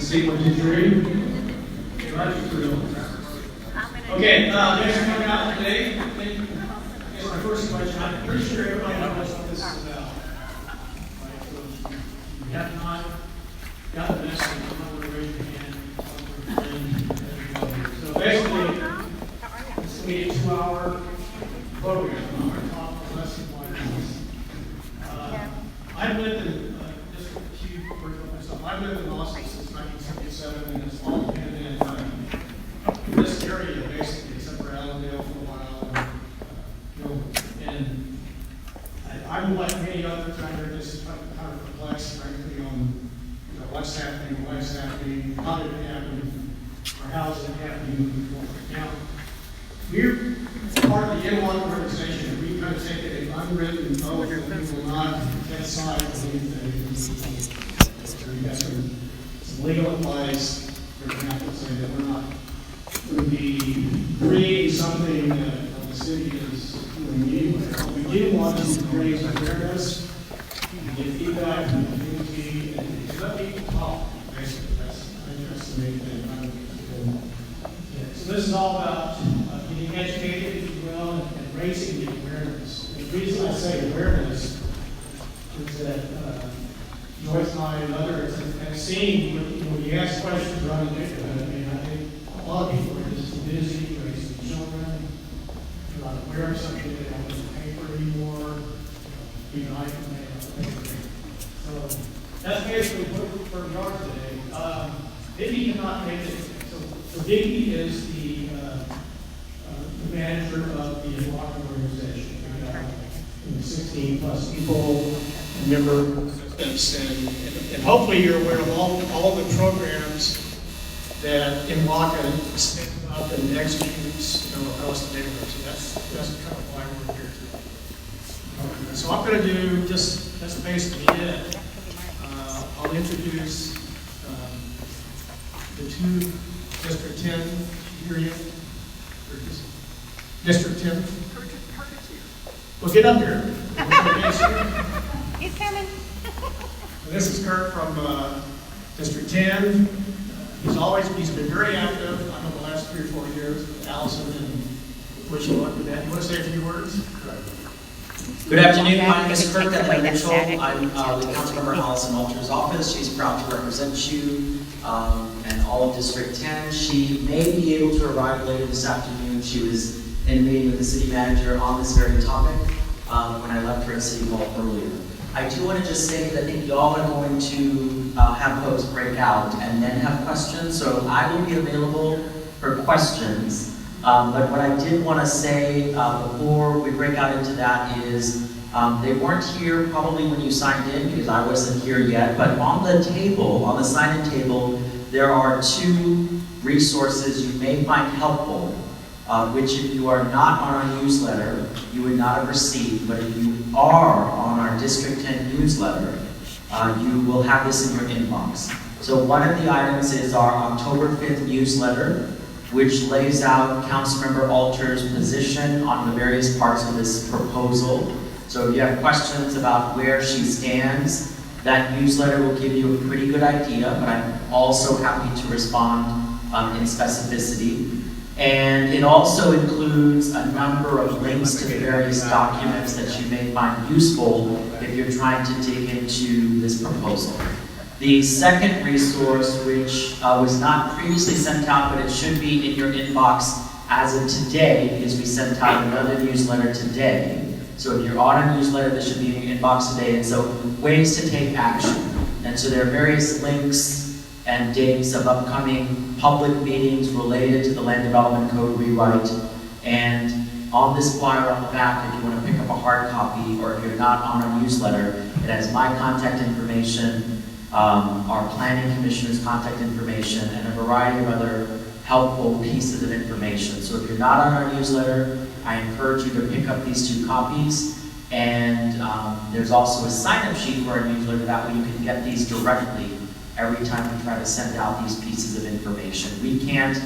see what you dream. Okay, thanks for coming out today. I guess my first question, I'm pretty sure everybody knows what this is about. Right? So if you have not got the message, I'm not going to raise your hand. So basically, this will be a 2-hour program. I'm going to talk less than 1 hour. I've lived in, just a few words about myself, I've lived in Austin since 1977, and it's all been in this area, basically, except for Allendale for a while. And I'm like many others, I'm just kind of perplexed, frankly, on what's happening, how did it happen, or how is it happening. Now, we're part of the NWACA organization. We kind of take it an unwritten oath that we will not get side of anything. We got some legal advice, for example, say that we're not going to be creating something that the city is doing anyway. But we do want to raise awareness, get feedback from the community, and let people talk. Basically, I think that's the main thing. So this is all about getting educated, if you will, and raising the awareness. And the reason I say awareness is that Joyce and I and others have seen when you ask questions around the neighborhood, I mean, I think a lot of people are just too busy raising children. They're not aware of something, they don't read the paper anymore. Even I can make a paper. So that's basically where we are today. Vicky cannot make it. So Vicky is the manager of the NWACA organization. We got 16 plus people, member systems, and hopefully you're aware of all the programs that NWACA spins up and executes across the neighborhood. So that's kind of why we're here today. So I'm going to do that's basically it. I'll introduce the two District 10 here. District 10. Well, get up here. He's coming. This is Kurt from District 10. He's been very active. I know the last 3 or 4 years with Allison, and wish you luck with that. You want to say a few words? Good afternoon. My name is Kurt Mitchell. I'm with Councilmember Allison Alter's office. She's proud to represent you and all of District 10. She may be able to arrive later this afternoon. She was in a meeting with the city manager on this very topic when I left her at City Hall earlier. I do want to just say that I think y'all are going to have folks break out and then have questions, so I will be available for questions. But what I did want to say before we break out into that is they weren't here probably when you signed in because I wasn't here yet, but on the table, on the sign-in table, there are 2 resources you may find helpful, which if you are not on our newsletter, you would not have received, but if you are on our District 10 newsletter, you will have this in your inbox. So one of the items is our October 5th newsletter, which lays out Councilmember Alter's position on the various parts of this proposal. So if you have questions about where she stands, that newsletter will give you a pretty good idea, but I'm also happy to respond in specificity. And it also includes a number of links to the various documents that you may find useful if you're trying to dig into this proposal. The second resource, which was not previously sent out, but it should be in your inbox as of today, because we sent out another newsletter today. So if you're on a newsletter, this should be in your inbox today. And so ways to take action. And so there are various links and dates of upcoming public meetings related to the Land Development Code rewrite. And on this flyer on the back, if you want to pick up a hard copy, or if you're not on our newsletter, it has my contact information, our planning commissioner's contact information, and a variety of other helpful pieces of information. So if you're not on our newsletter, I encourage you to pick up these 2 copies. And there's also a sign-up sheet for our newsletter. That way you can get these directly every time we try to send out these pieces of information. We can't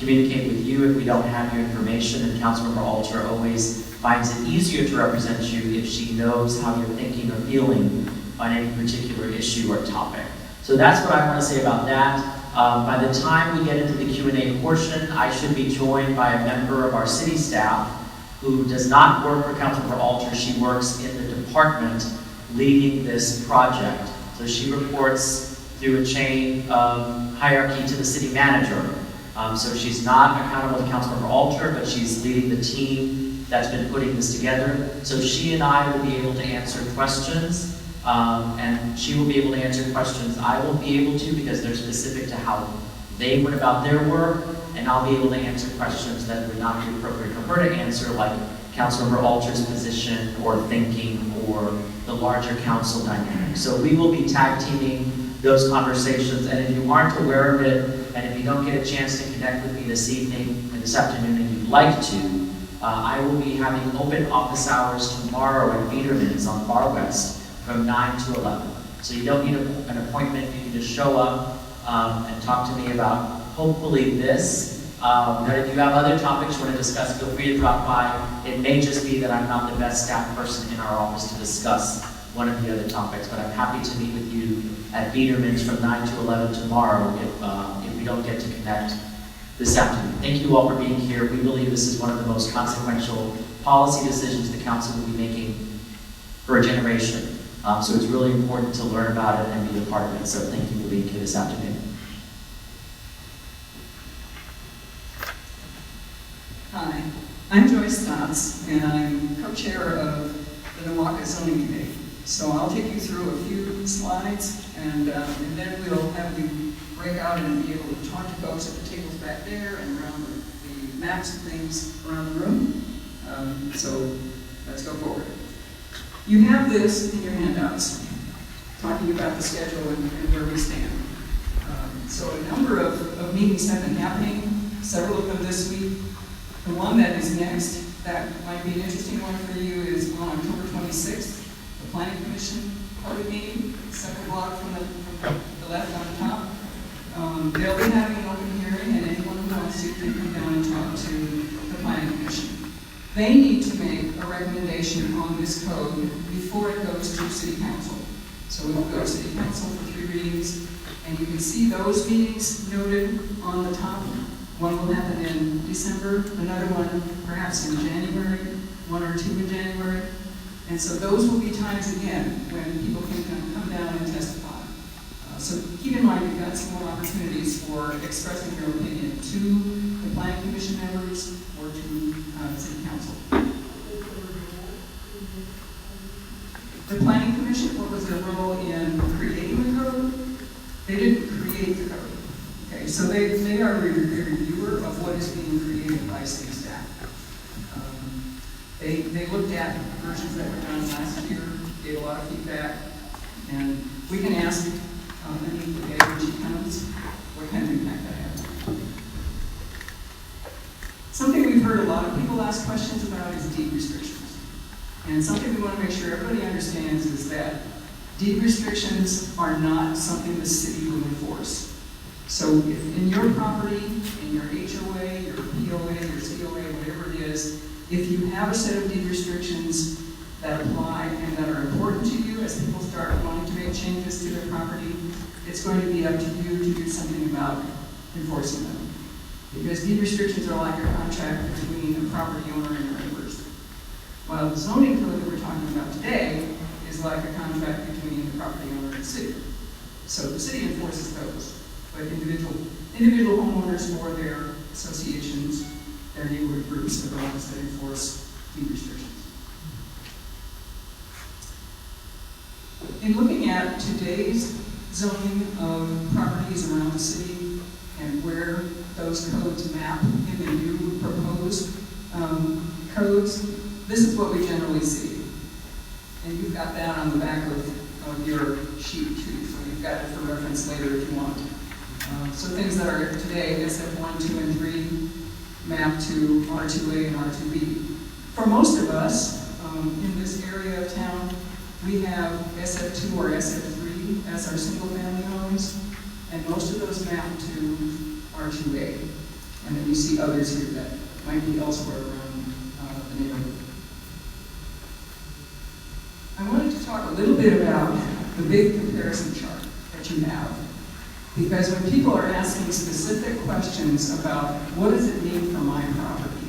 communicate with you if we don't have your information, and Councilmember Alter always finds it easier to represent you if she knows how you're thinking or feeling on any particular issue or topic. So that's what I want to say about that. By the time we get into the Q&A portion, I should be joined by a member of our city staff who does not work for Councilmember Alter. She works in the department leading this project. So she reports through a chain of hierarchy to the city manager. So she's not accountable to Councilmember Alter, but she's leading the team that's been putting this together. So she and I will be able to answer questions, and she will be able to answer questions I won't be able to because they're specific to how they went about their work, and I'll be able to answer questions that would not be appropriate for her to answer, like Councilmember Alter's position or thinking or the larger council dynamic. So we will be tag teaming those conversations, and if you aren't aware of it, and if you don't get a chance to connect with me this evening and this afternoon and you'd like to, I will be having open office hours tomorrow at Biederman's on Bar West from 9 to 11. So you don't need an appointment, you can just show up and talk to me about hopefully this. But if you have other topics you want to discuss, feel free to drop by. It may just be that I'm not the best staff person in our office to discuss one of the other topics, but I'm happy to meet with you at Biederman's from 9 to 11 tomorrow if we don't get to connect this afternoon. Thank you all for being here. We believe this is one of the most consequential policy decisions the council will be making for a generation. So it's really important to learn about it and be a part of it. So thank you for being here this afternoon. Hi, I'm Joyce Stotts, and I'm co-chair of the NWACA zoning committee. So I'll take you through a few slides, and then we'll have you break out and be able to talk to folks at the tables back there and around the maps and things around the room. So let's go forward. You have this in your handouts, talking about the schedule and where we stand. So a number of meetings have been happening, several of them this week. The one that is next, that might be an interesting one for you, is on October 26th, the Planning Commission public meeting, 7 o'clock from the left on the top. They'll be having an open hearing, and anyone who wants to can come down and talk to the Planning Commission. They need to make a recommendation on this code before it goes to City Council. So it will go to City Council for 3 readings, and you can see those meetings noted on the top. One will happen in December, another one perhaps in January, 1 or 2 in January. And so those will be times again when people can come down and testify. So keep in mind you've got some more opportunities for expressing your opinion to the Planning Commission members or to City Council. The Planning Commission, what was their role in creating the code? They didn't create the code. Okay, so they are a reviewer of what is being created by city staff. They looked at versions that were done last year, gave a lot of feedback, and we can ask any of the average comments what kind of impact that had. Something we've heard a lot of people ask questions about is deed restrictions. And something we want to make sure everybody understands is that deed restrictions are not something the city will enforce. So if in your property, in your HOA, your POA, your COA, whatever it is, if you have a set of deed restrictions that apply and that are important to you as people start wanting to make changes to their property, it's going to be up to you to do something about enforcing them. Because deed restrictions are like a contract between a property owner and their neighbors. While the zoning code that we're talking about today is like a contract between the property owner and the city. So the city enforces those. But individual homeowners or their associations, their neighborhood groups are the ones that enforce deed restrictions. In looking at today's zoning of properties around the city and where those codes map in the new proposed codes, this is what we generally see. And you've got that on the back of your sheet too, so you've got it for reference later if you want. So things that are today, SF1, 2, and 3, map to R2A and R2B. For most of us in this area of town, we have SF2 or SF3 as our single-family homes, and most of those map to R2A. And then you see others here that might be elsewhere around the neighborhood. I wanted to talk a little bit about the big comparison chart that you have. Because when people are asking specific questions about what does it mean for my property,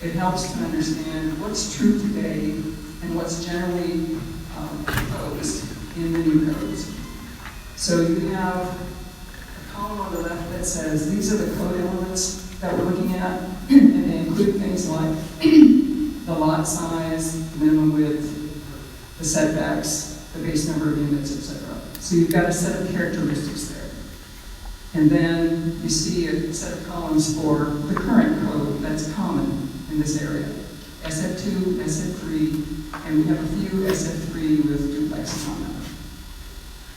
it helps to understand what's true today and what's generally proposed in the new codes. So you have a column on the left that says these are the code elements that we're looking at, and they include things like the lot size, minimum width, the setbacks, the base number of units, etc. So you've got a set of characteristics there. And then you see a set of columns for the current code that's common in this area. SF2, SF3, and we have a few SF3 with duplexes on them.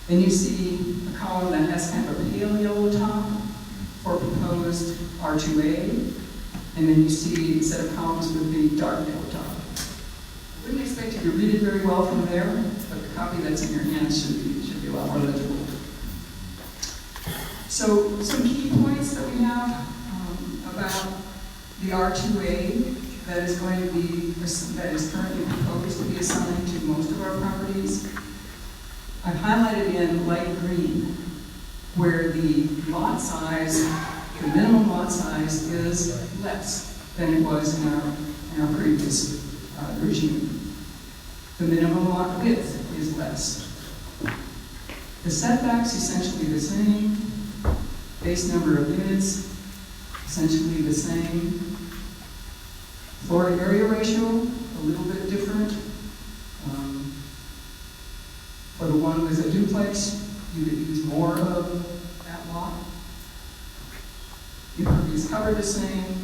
Then you see a column that has kind of a pale yellow top for proposed R2A, and then you see a set of columns with the dark yellow top. I wouldn't expect you to read it very well from there, but the copy that's in your hands should be a lot more legible. So some key points that we have about the R2A that is going to be, that is currently proposed to be assigned to most of our properties. I've highlighted in light green where the lot size, the minimum lot size is less than it was in our previous regime. The minimum lot width is less. The setbacks essentially the same. Base number of units essentially the same. Floor area ratio a little bit different. For the one with a duplex, you could use more of that lot. Impervious cover the same,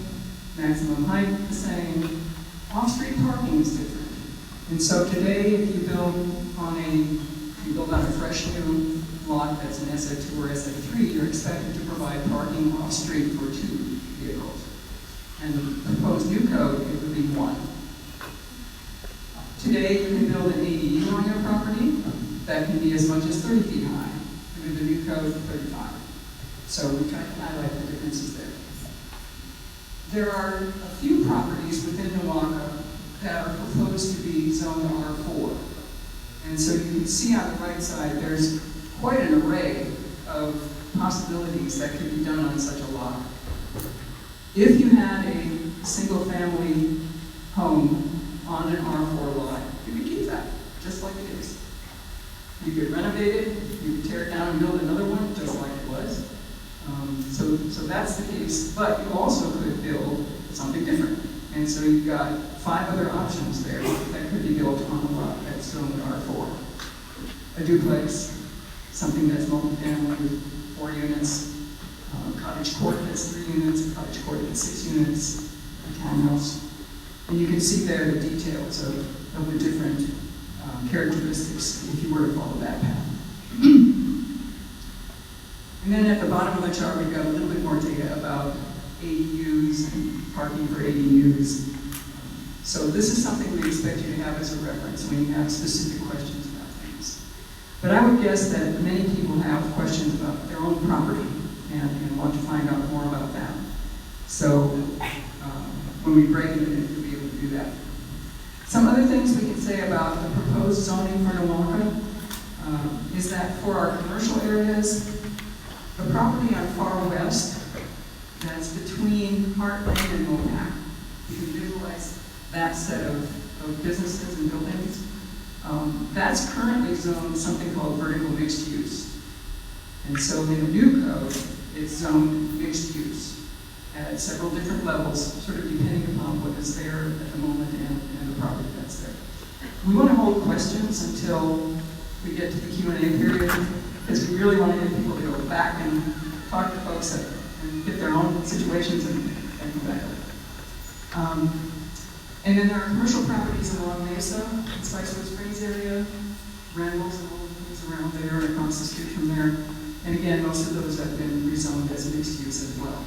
maximum height the same. Off-street parking is different. And so today, if you build on a fresh new lot that's an SF2 or SF3, you're expected to provide parking off-street for 2 vehicles. And the proposed new code, it would be 1. Today, you can build an ADU on your property that can be as much as 30 feet high. With the new code, 35. So we try to highlight the differences there. There are a few properties within NWACA that are proposed to be zoned R4. And so you can see on the right side, there's quite an array of possibilities that could be done on such a lot. If you had a single-family home on an R4 lot, you could keep that, just like it is. You could renovate it, you could tear it down and build another one, just like it was. So that's the case, but you also could build something different. And so you've got 5 other options there that could be built on a lot that's zoned R4. A duplex, something that's multifamily with 4 units, cottage court that's 3 units, a cottage court that's 6 units, a townhouse. And you can see there the details of the different characteristics if you were to follow that path. And then at the bottom of the chart, we've got a little bit more data about ADUs and parking for ADUs. So this is something we expect you to have as a reference when you have specific questions about things. But I would guess that many people have questions about their own property and want to find out more about that. So when we break it in, we'll be able to do that. Some other things we can say about the proposed zoning for NWACA is that for our commercial areas, the property on far west, that's between Heartland and Mopac, you can visualize that set of businesses and buildings. That's currently zoned something called vertical mixed use. And so in the new code, it's zoned mixed use at several different levels, sort of depending upon what is there at the moment and the property that's there. We want to hold questions until we get to the Q&A period, because we really want to get people to go back and talk to folks and get their own situations and come back. And then there are commercial properties along Mesa, the Spicewood Springs area, Randall's and all the things around there and across the street from there. And again, most of those have been rezoned as mixed use as well.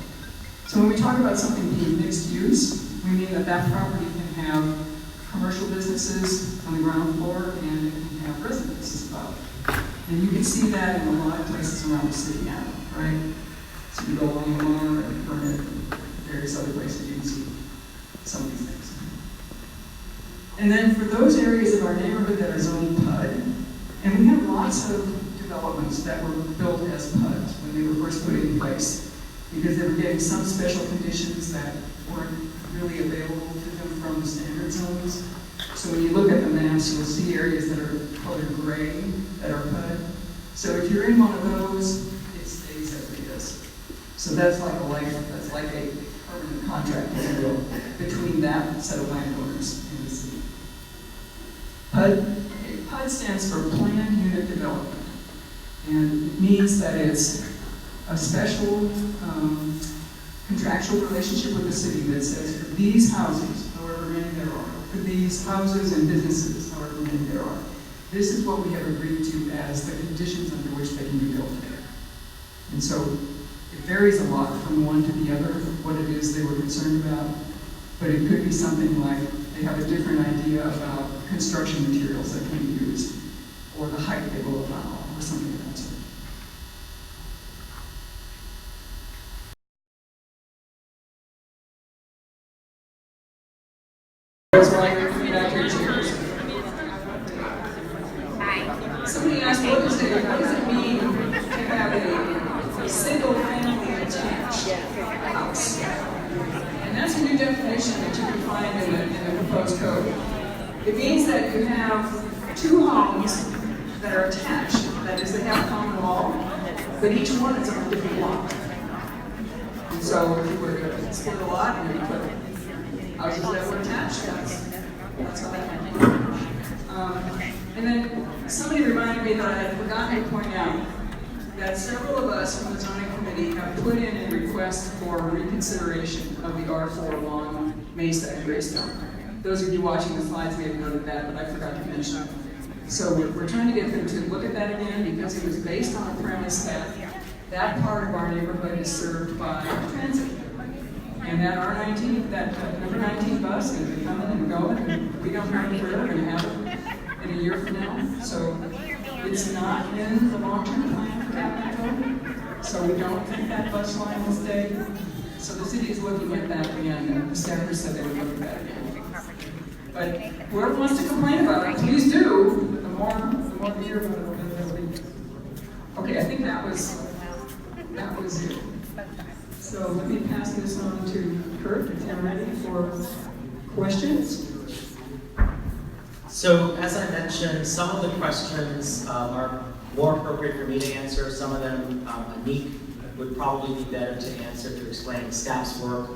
So when we talk about something being mixed use, we mean that that property can have commercial businesses on the ground floor and it can have residences above. And you can see that in a lot of places around the city now, right? So you go along Lamar and Burnett and various other places, you can see some of these things. And then for those areas of our neighborhood that are zoned PUD, and we have lots of developments that were built as PUDs when they were first put in place, because they were getting some special conditions that weren't really available to them from the standard zones. So when you look at the maps, you'll see areas that are colored gray that are PUD. So if you're in one of those, it stays as it is. So that's like a permanent contract, if you will, between that set of landowners and the city. PUD stands for Planned Unit Development, and it means that it's a special contractual relationship with the city that says for these houses, however many there are, for these houses and businesses, however many there are, this is what we have agreed to as the conditions under which they can be built there. And so it varies a lot from one to the other, what it is they were concerned about, but it could be something like they have a different idea about construction materials that can be used, or the height they will allow, or something of that sort. That's why you're coming out here, chairs. Somebody asked, what does it mean to have a single-family attached house? And that's a new definition that you can find in the proposed code. It means that you have two homes that are attached. That is, they have a common wall, but each one is on a different lot. And so if you were to split a lot and you put houses that were attached, that's how that might be. And then somebody reminded me that I had forgotten to point out that several of us from the zoning committee have put in a request for reconsideration of the R4 along Mesa and Greystone. Those of you watching the slides may have noted that, but I forgot to mention it. So we're trying to get them to look at that again, because it was based on a premise that that part of our neighborhood is served by transit. And that R19, that number 19 bus is coming and going, and we don't know where we're going to have it in a year from now. So it's not in the long-term plan for Capitol, so we don't think that bus line will stay. So the city is looking at that again, and the staffers said they would look at that again. But whoever wants to complain about it, please do. The more we hear about it, the better it'll be. Okay, I think that was it. So let me pass this on to Kurt, if you're ready for questions. So, as I mentioned, some of the questions are more appropriate for me to answer. Some of them, Anik would probably be better to answer to explain staff's work.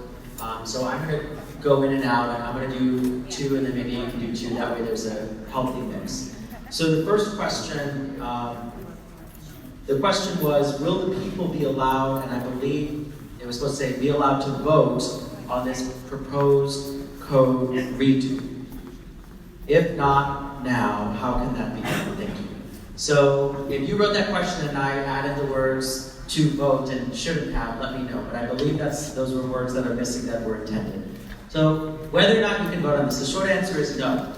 So I'm going to go in and out, and I'm going to do two, and then maybe you can do two. That way there's a healthy mix. So the first question, the question was, will the people be allowed, and I believe it was supposed to say, be allowed to vote on this proposed code redo? If not now, how can that be done? Thank you. So if you wrote that question and I added the words to vote and shouldn't have, let me know. But I believe those were words that are missing that were intended. So whether or not you can vote on this, the short answer is no.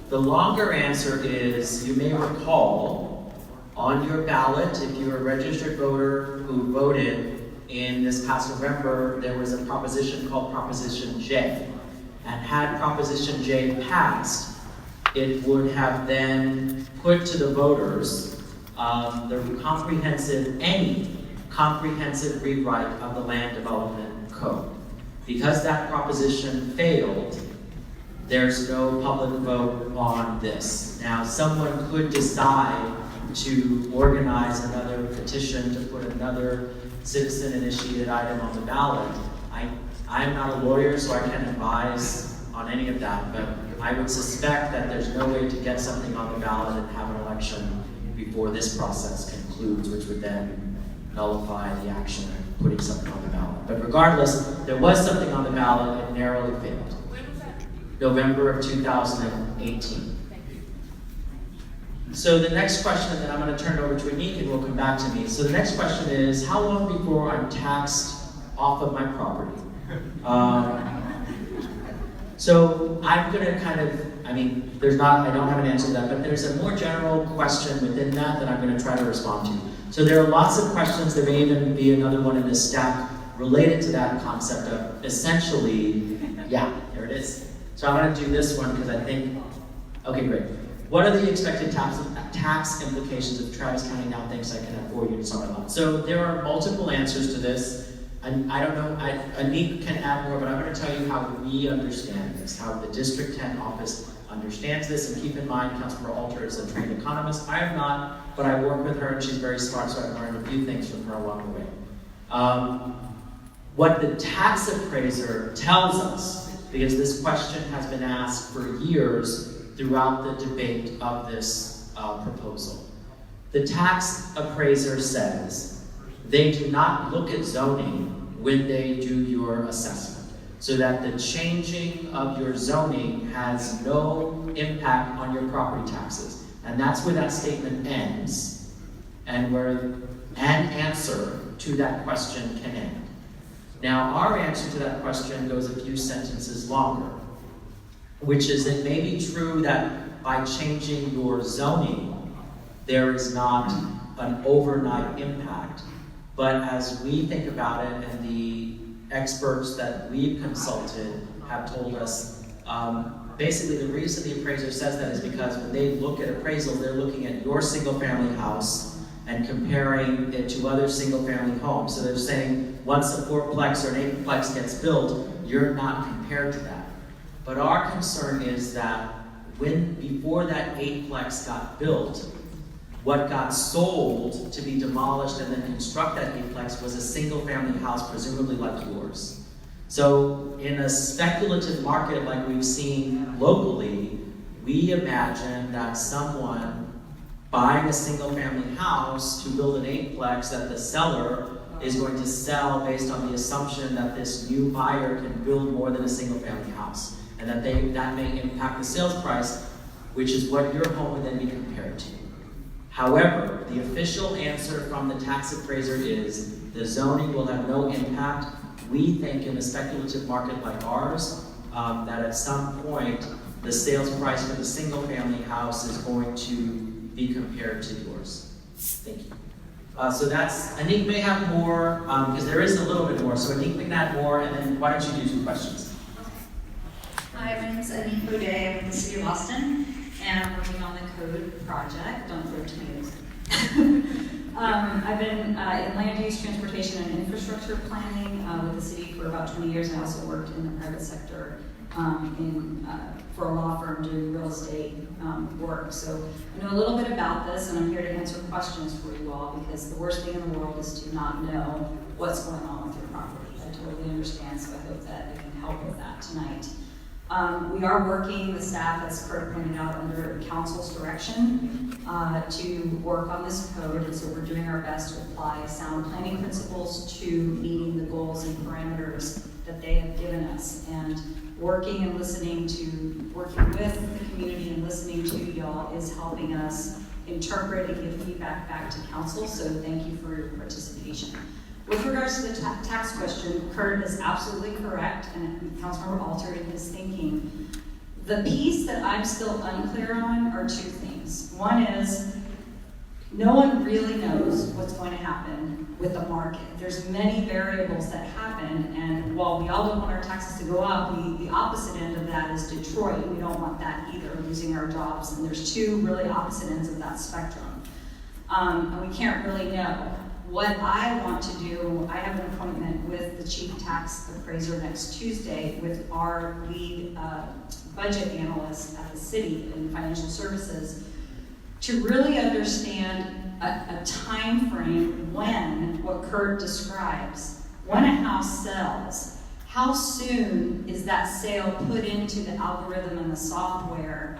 The longer answer is, you may recall on your ballot, if you're a registered voter who voted in this past November, there was a proposition called Proposition J. And had Proposition J passed, it would have then put to the voters any comprehensive rewrite of the Land Development Code. Because that proposition failed, there's no public vote on this. Now, someone could decide to organize another petition to put another citizen-initiated item on the ballot. I'm not a lawyer, so I can't advise on any of that, but I would suspect that there's no way to get something on the ballot and have an election before this process concludes, which would then nullify the action of putting something on the ballot. But regardless, there was something on the ballot, it narrowly failed. November of 2018. So the next question, and then I'm going to turn it over to Anik and we'll come back to me. So the next question is, how long before I'm taxed off of my property? So I'm going to kind of, I don't have an answer to that, but there's a more general question within that I'm going to try to respond to. So there are lots of questions, there may even be another one in this stack related to that concept of essentially, yeah, there it is. So I'm going to do this one because I think, okay, great. what are the expected tax implications if Travis County now thinks I can have 4 units on my lot? So there are multiple answers to this. I don't know, Anik can add more, but I'm going to tell you how we understand this, how the District 10 office understands this, and keep in mind, Councilmember Alter is a trained economist. I am not, but I work with her, and she's very smart, so I've learned a few things from her along the way. What the tax appraiser tells us, because this question has been asked for years throughout the debate of this proposal, the tax appraiser says they do not look at zoning when they do your assessment, so that the changing of your zoning has no impact on your property taxes. And that's where that statement ends, and where an answer to that question can end. Now, our answer to that question goes a few sentences longer, which is it may be true that by changing your zoning, there is not an overnight impact. But as we think about it, and the experts that we've consulted have told us, basically the reason the appraiser says that is because when they look at appraisal, they're looking at your single-family house and comparing it to other single-family homes. So they're saying once a 4-plex or an 8-plex gets built, you're not compared to that. But our concern is that before that 8-plex got built, what got sold to be demolished and then construct that 8-plex was a single-family house, presumably like yours. So in a speculative market like we've seen locally, we imagine that someone buying a single-family house to build an 8-plex that the seller is going to sell based on the assumption that this new buyer can build more than a single-family house, and that may impact the sales price, which is what your home would then be compared to. However, the official answer from the tax appraiser is the zoning will have no impact. We think in a speculative market like ours, that at some point, the sales price for the single-family house is going to be compared to yours. Thank you. So that's, Anik may have more, because there is a little bit more. So Anik can add more, and then why don't you do 2 questions? Hi, my name is Anik Boudet. I'm in the city of Austin, and I'm working on the code project. Don't throw tomatoes. I've been in land use, transportation, and infrastructure planning with the city for about 20 years. I also worked in the private sector for a law firm doing real estate work. So I know a little bit about this, and I'm here to answer questions for you all, because the worst thing in the world is to not know what's going on with your property. I totally understand, so I hope that I can help with that tonight. We are working, the staff, as Kurt pointed out, under council's direction to work on this code, and so we're doing our best to apply sound planning principles to meeting the goals and parameters that they have given us, and working with the community and listening to y'all is helping us interpret and give feedback back to council, so thank you for your participation. With regards to the tax question, Kurt is absolutely correct, and Councilmember Alter in his thinking. The piece that I'm still unclear on are 2 things. One is, no one really knows what's going to happen with the market. There's many variables that happen, and while we all don't want our taxes to go up, the opposite end of that is Detroit. We don't want that either, losing our jobs, and there's 2 really opposite ends of that spectrum. And we can't really know. What I want to do, I have an appointment with the chief tax appraiser next Tuesday with our lead budget analyst at the city in financial services to really understand a time frame when, what Kurt describes, when a house sells, how soon is that sale put into the algorithm and the software.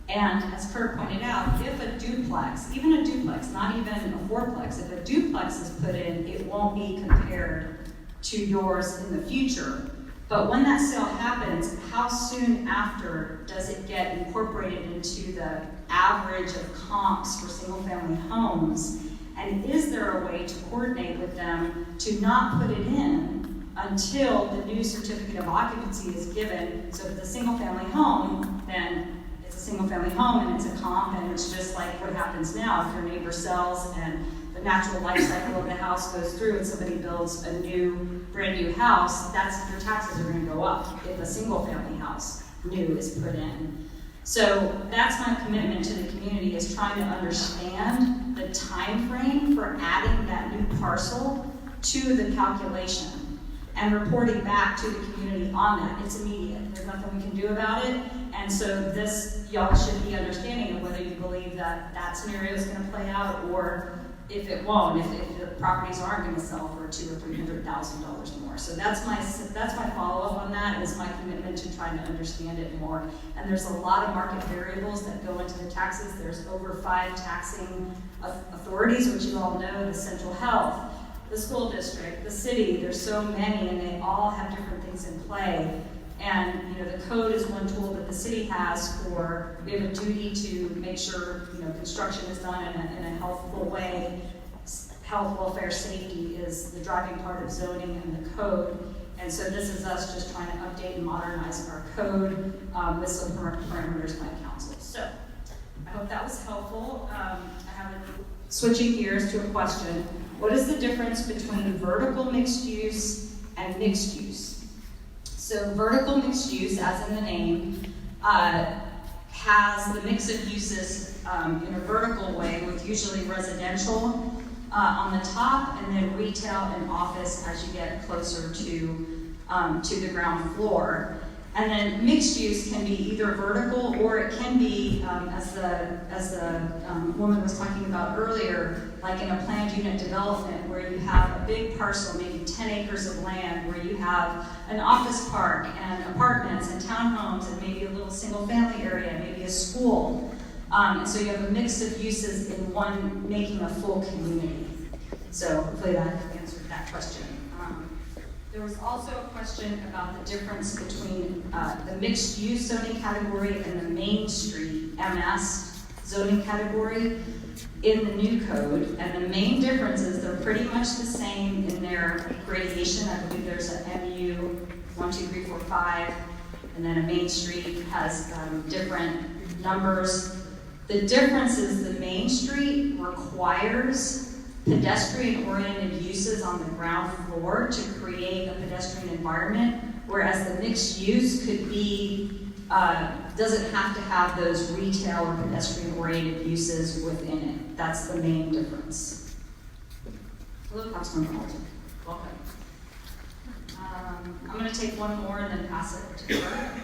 And as Kurt pointed out, if a duplex, even a duplex, not even a 4-plex, if a duplex is put in, it won't be compared to yours in the future. But when that sale happens, how soon after does it get incorporated into the average of comps for single-family homes? And is there a way to coordinate with them to not put it in until the new certificate of occupancy is given? So if it's a single-family home, then it's a single-family home and it's a comp, and it's just like what happens now if your neighbor sells and the natural life cycle of the house goes through and somebody builds a brand new house, that's your taxes are going to go up if a single-family house new is put in. So that's my commitment to the community, is trying to understand the time frame for adding that new parcel to the calculation and reporting back to the community on that. It's immediate. There's nothing we can do about it. And so this, y'all should be understanding of whether you believe that that scenario is going to play out, or if it won't, if the properties aren't going to sell for $200,000 or $300,000 more. So that's my follow-up on that, is my commitment to trying to understand it more. And there's a lot of market variables that go into the taxes. There's over 5 taxing authorities, which you all know: the central health, the school district, the city. There's so many, and they all have different things in play. And the code is one tool that the city has for, we have a duty to make sure construction is done in a healthful way. Health, welfare, safety is the driving part of zoning and the code. And so this is us just trying to update and modernize our code with some parameters by council. So I hope that was helpful. Switching gears to a question: what is the difference between vertical mixed use and mixed use? So vertical mixed use, as in the name, has the mix of uses in a vertical way, with usually residential on the top, and then retail and office as you get closer to the ground floor. And then mixed use can be either vertical, or it can be, as the woman was talking about earlier, like in a planned unit development where you have a big parcel, maybe 10 acres of land, where you have an office park and apartments and townhomes and maybe a little single family area, maybe a school. And so you have a mix of uses in one, making a full community. So hopefully that answered that question. There was also a question about the difference between the mixed use zoning category and the Main Street MS zoning category in the new code. And the main difference is they're pretty much the same in their gradation. I believe there's a MU 1, 2, 3, 4, 5, and then a Main Street has different numbers. The difference is the Main Street requires pedestrian-oriented uses on the ground floor to create a pedestrian environment, whereas the mixed use could be, doesn't have to have those retail or pedestrian-oriented uses within it. That's the main difference. Hello, Councilmember Halter. Welcome. I'm going to take one more and then pass it to her.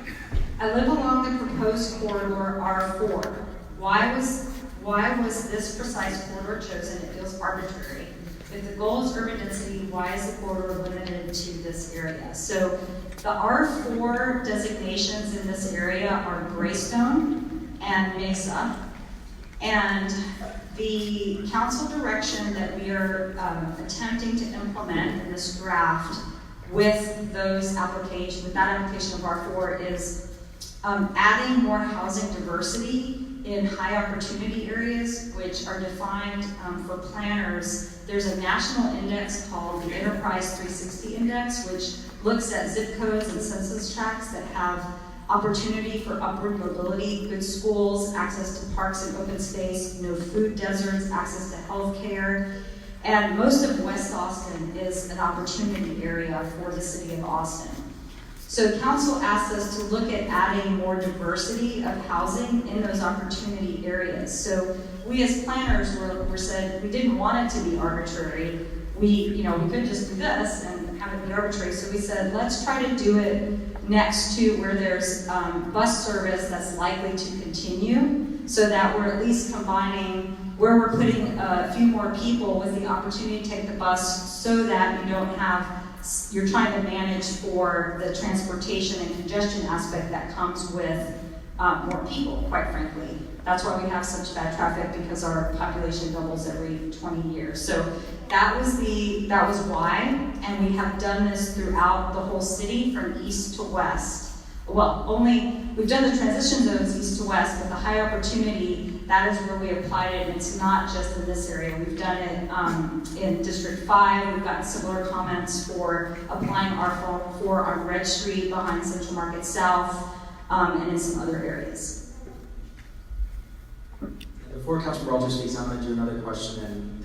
I live along the proposed corridor R4. Why was this precise corridor chosen? It feels arbitrary. If the goal is urban density, why is the corridor limited to this area? So the R4 designations in this area are Greystone and Mesa. And the council direction that we are attempting to implement in this draft with those applications, with that application of R4, is adding more housing diversity in high opportunity areas, which are defined for planners. There's a national index called the Enterprise 360 Index, which looks at zip codes and census tracts that have opportunity for upward mobility, good schools, access to parks and open space, no food deserts, access to health care. And most of West Austin is an opportunity area for the city of Austin. So council asked us to look at adding more diversity of housing in those opportunity areas. So we as planners were said we didn't want it to be arbitrary. We could just do this and have it be arbitrary. So we said, let's try to do it next to where there's bus service that's likely to continue, so that we're at least combining where we're putting a few more people with the opportunity to take the bus, so that you don't have, you're trying to manage for the transportation and congestion aspect that comes with more people, quite frankly. That's why we have such bad traffic, because our population doubles every 20 years. So that was why, and we have done this throughout the whole city from east to west. Well, we've done the transition zones east to west, but the high opportunity, that is where we applied it, and it's not just in this area. We've done it in District 5. We've gotten similar comments for applying R4 on Red Street behind Central Market South, and in some other areas. Before Councilor Walter speaks, I'm going to do another question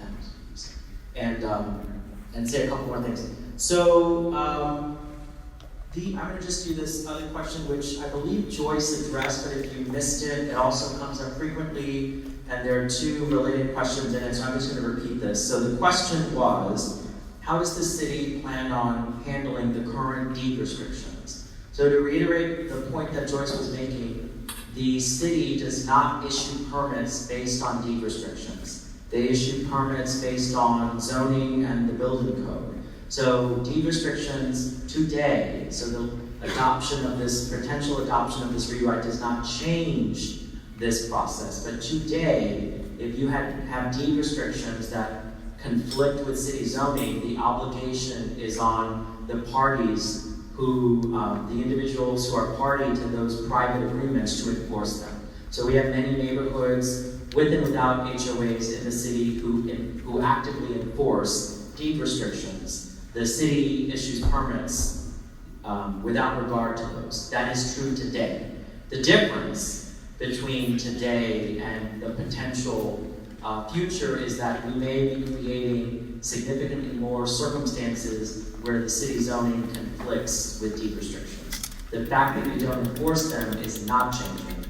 and say a couple more things. So I'm gonna just do this other question, which I believe Joyce addressed, but if you missed it, it also comes up frequently, and there are two related questions in it, so I'm just gonna repeat this. So the question was, how does the city plan on handling the current deed restrictions? So to reiterate the point that Joyce was making, the city does not issue permits based on deed restrictions. They issue permits based on zoning and the building code. So deed restrictions today, so the potential adoption of this rewrite does not change this process. But today, if you have deed restrictions that conflict with city zoning, the obligation is on the parties who, the individuals who are party to those private agreements to enforce them. So we have many neighborhoods with and without HOAs in the city who actively enforce deed restrictions. The city issues permits without regard to those. That is true today. The difference between today and the potential future is that we may be creating significantly more circumstances where the city zoning conflicts with deed restrictions. The fact that we don't enforce them is not changing.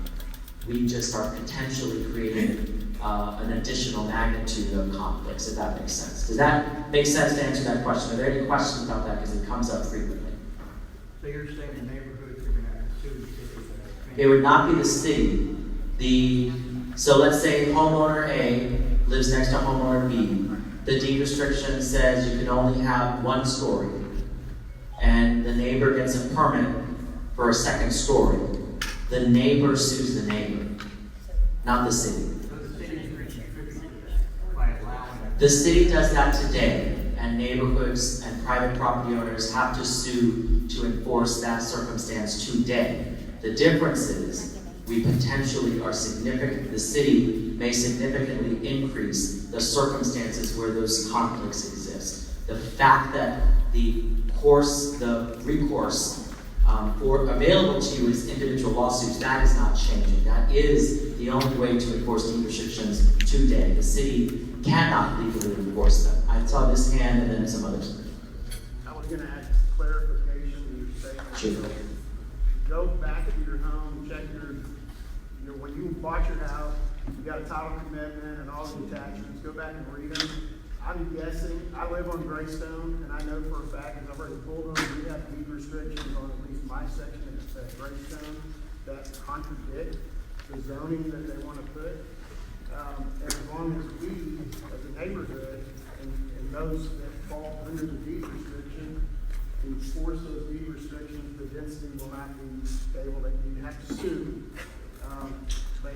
We just are potentially creating an additional magnitude of conflicts, if that makes sense. Does that make sense to answer that question? Are there any questions about that? Because it comes up frequently. So you're saying the neighborhoods are going to have to sue the city for that? It would not be the city. So let's say homeowner A lives next to homeowner B. The deed restriction says you can only have one story, and the neighbor gets a permit for a second story. The neighbor sues the neighbor, not the city. So the city is contributing to that by allowing it. The city does that today, and neighborhoods and private property owners have to sue to enforce that circumstance today. The difference is we potentially are significant, the city may significantly increase the circumstances where those conflicts exist. The fact that the recourse available to you is individual lawsuits, that is not changing. That is the only way to enforce deed restrictions today. The city cannot legally enforce them. I saw this hand and then some others. I was gonna add clarification to your statement. Sure. Go back to your home, check when you bought your house, you got a title commitment and all the attachments, go back and read them. I'm guessing, I live on Greystone, and I know for a fact, because I've already pulled them, we have deed restrictions on at least my section at Greystone that contradict the zoning that they want to put. And as long as we, as a neighborhood, and those that fall under the deed restriction, enforce those deed restrictions, the density will not be stable, that you have to sue. But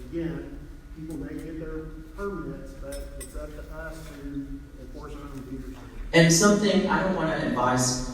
again, people may get their permits, but it's up to us to enforce our own deed restrictions. And something, I don't want to advise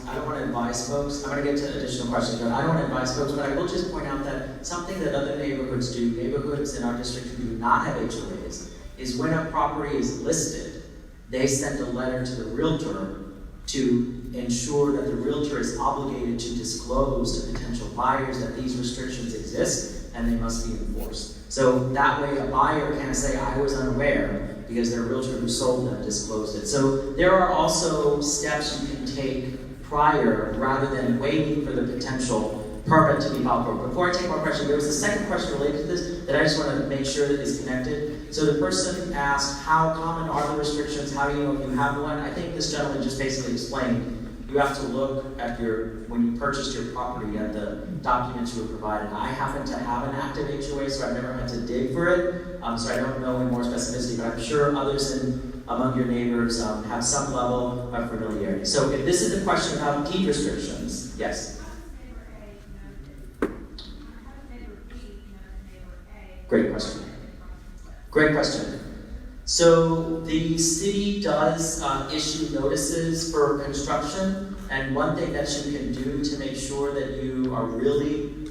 folks, I'm going to get to additional questions, but I don't want to advise folks, but I will just point out that something that other neighborhoods do, neighborhoods in our district who do not have HOAs, is when a property is listed, they send a letter to the realtor to ensure that the realtor is obligated to disclose to potential buyers that these restrictions exist and they must be enforced. So that way a buyer can't say, I was unaware, because their realtor who sold them disclosed it. So there are also steps you can take prior rather than waiting for the potential permit to be filed for. Before I take more questions, there was a second question related to this that I just want to make sure that is connected. So the person asked, how common are the restrictions? How do you know if you have one? I think this gentleman just basically explained, you have to look at when you purchased your property at the documents you were provided. I happen to have an active HOA, so I've never had to dig for it, so I don't know in more specificity, but I'm sure others among your neighbors have some level of familiarity. So if this is the question about deed restrictions, yes? Great question. Great question. So the city does issue notices for construction, and one thing that you can do to make sure that you are really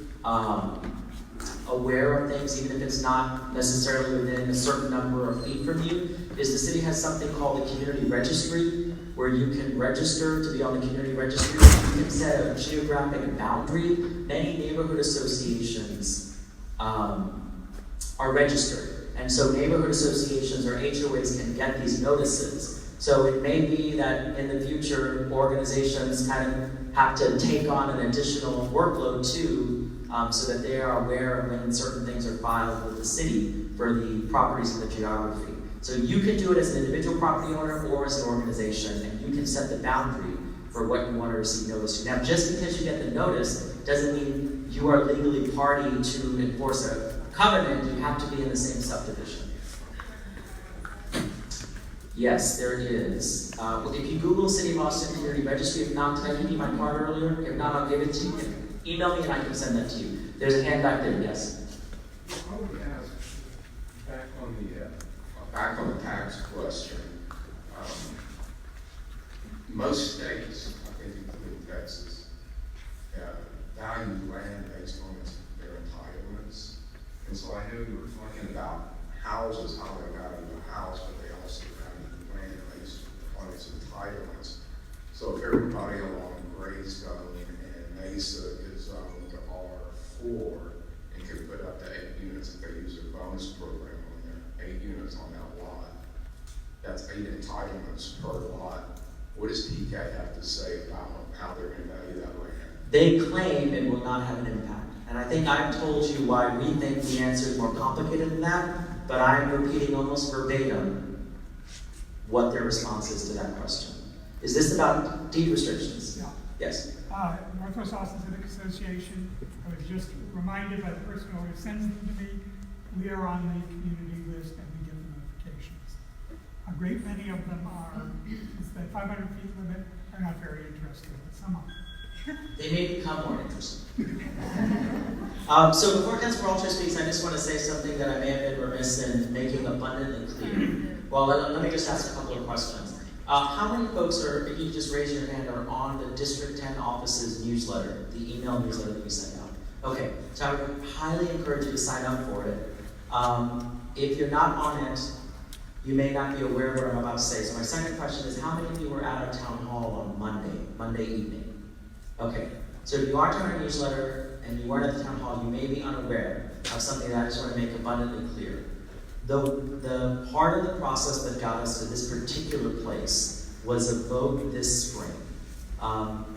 aware of things, even if it's not necessarily within a certain number of feet from you, is the city has something called the community registry, where you can register to be on the community registry. You can set a geographic boundary. Many neighborhood associations are registered. And so neighborhood associations or HOAs can get these notices So it may be that in the future, organizations kind of have to take on an additional workload too, so that they are aware of when certain things are filed with the city for the properties in the geography. So you can do it as an individual property owner or as an organization, and you can set the boundary for what you want to receive notice to. Now, just because you get the notice doesn't mean you are legally party to enforce a covenant. You have to be in the same subdivision. Yes, there is. If you Google City of Austin Community Registry, if not, did I give you my card earlier? If not, I'll give it to you. Email me and I can send that to you. There's a hand back there, yes. I would ask, back on the tax question, most states, I think including Texas, value land based on their entitlements. And so I know you were talking about houses, how they value a house, but they also value land based on its entitlements. So if everybody along Greystone and Mesa is zoned R4 and can put up to 8 units if they use their bonus program on there, 8 units on that lot, that's 8 entitlements per lot. What does TK have to say about how they're going to value that land? They claim it will not have an impact. And I think I've told you why we think the answer is more complicated than that, but I'm repeating almost verbatim what their response is to that question. Is this about deed restrictions? Yeah. Yes. Northwest Austin Civic Association, I was just reminded by the person who always sends them to me, we are on the community list and we get the notifications. A great many of them are, it's the 500 feet limit, are not very interested, but some are. They may become more interested. So before Councilor Walter speaks, I just want to say something that I may have been remiss in making abundantly clear. Well, let me just ask a couple of questions. How many folks are, if you just raise your hand, are on the District 10 office's newsletter, the email newsletter that we send out? Okay, so I would highly encourage you to sign up for it. If you're not on it, you may not be aware of what I'm about to say. So my second question is, how many of you were at our town hall on Monday evening? Okay, so if you aren't on our newsletter and you weren't at the town hall, you may be unaware of something that I just want to make abundantly clear. The part of the process that got us to this particular place was a vote this spring,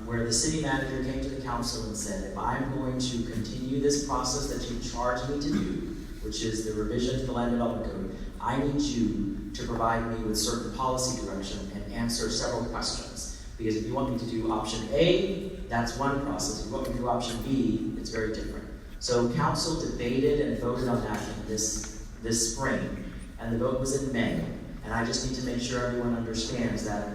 where the city manager came to the council and said, if I'm going to continue this process that you charged me to do, which is the revision to the land development code, I need you to provide me with certain policy direction and answer several questions. Because if you want me to do option A, that's one process. If you want me to do option B, it's very different. So council debated and voted on that in this spring, and the vote was in May. And I just need to make sure everyone understands that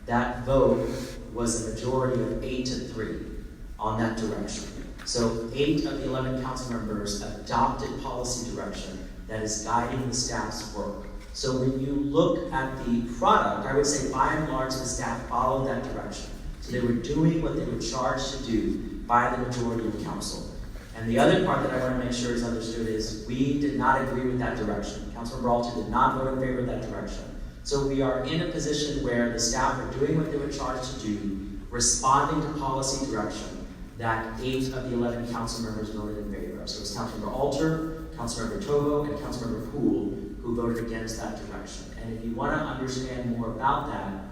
that vote was a majority of 8-3 on that direction. So 8 of the 11 council members adopted policy direction that is guiding the staff's work. So when you look at the product, I would say by and large the staff followed that direction. So they were doing what they were charged to do by the majority of council. And the other part that I want to make sure is understood is we did not agree with that direction. Councilmember Alter did not vote in favor of that direction. So we are in a position where the staff are doing what they were charged to do, responding to policy direction that 8 of the 11 council members voted in favor of. So it's Councilmember Alter, Councilmember Tovo, and Councilmember Poole who voted against that direction. And if you want to understand more about that,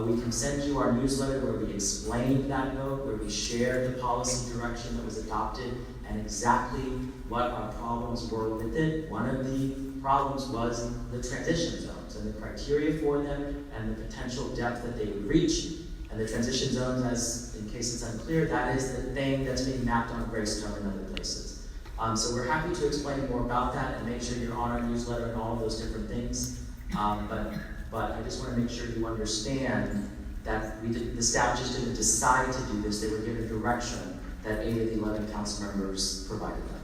we can send you our newsletter where we explained that vote, where we shared the policy direction that was adopted and exactly what our problems were with it. One of the problems was the transition zones and the criteria for them and the potential depth that they would reach. And the transition zones, as in case it's unclear, that is the thing that's being mapped on Greystone and other places. So we're happy to explain more about that and make sure you're on our newsletter and all of those different things. But I just want to make sure you understand that the staff just didn't decide to do this. They were given direction that 8 of the 11 council members provided them.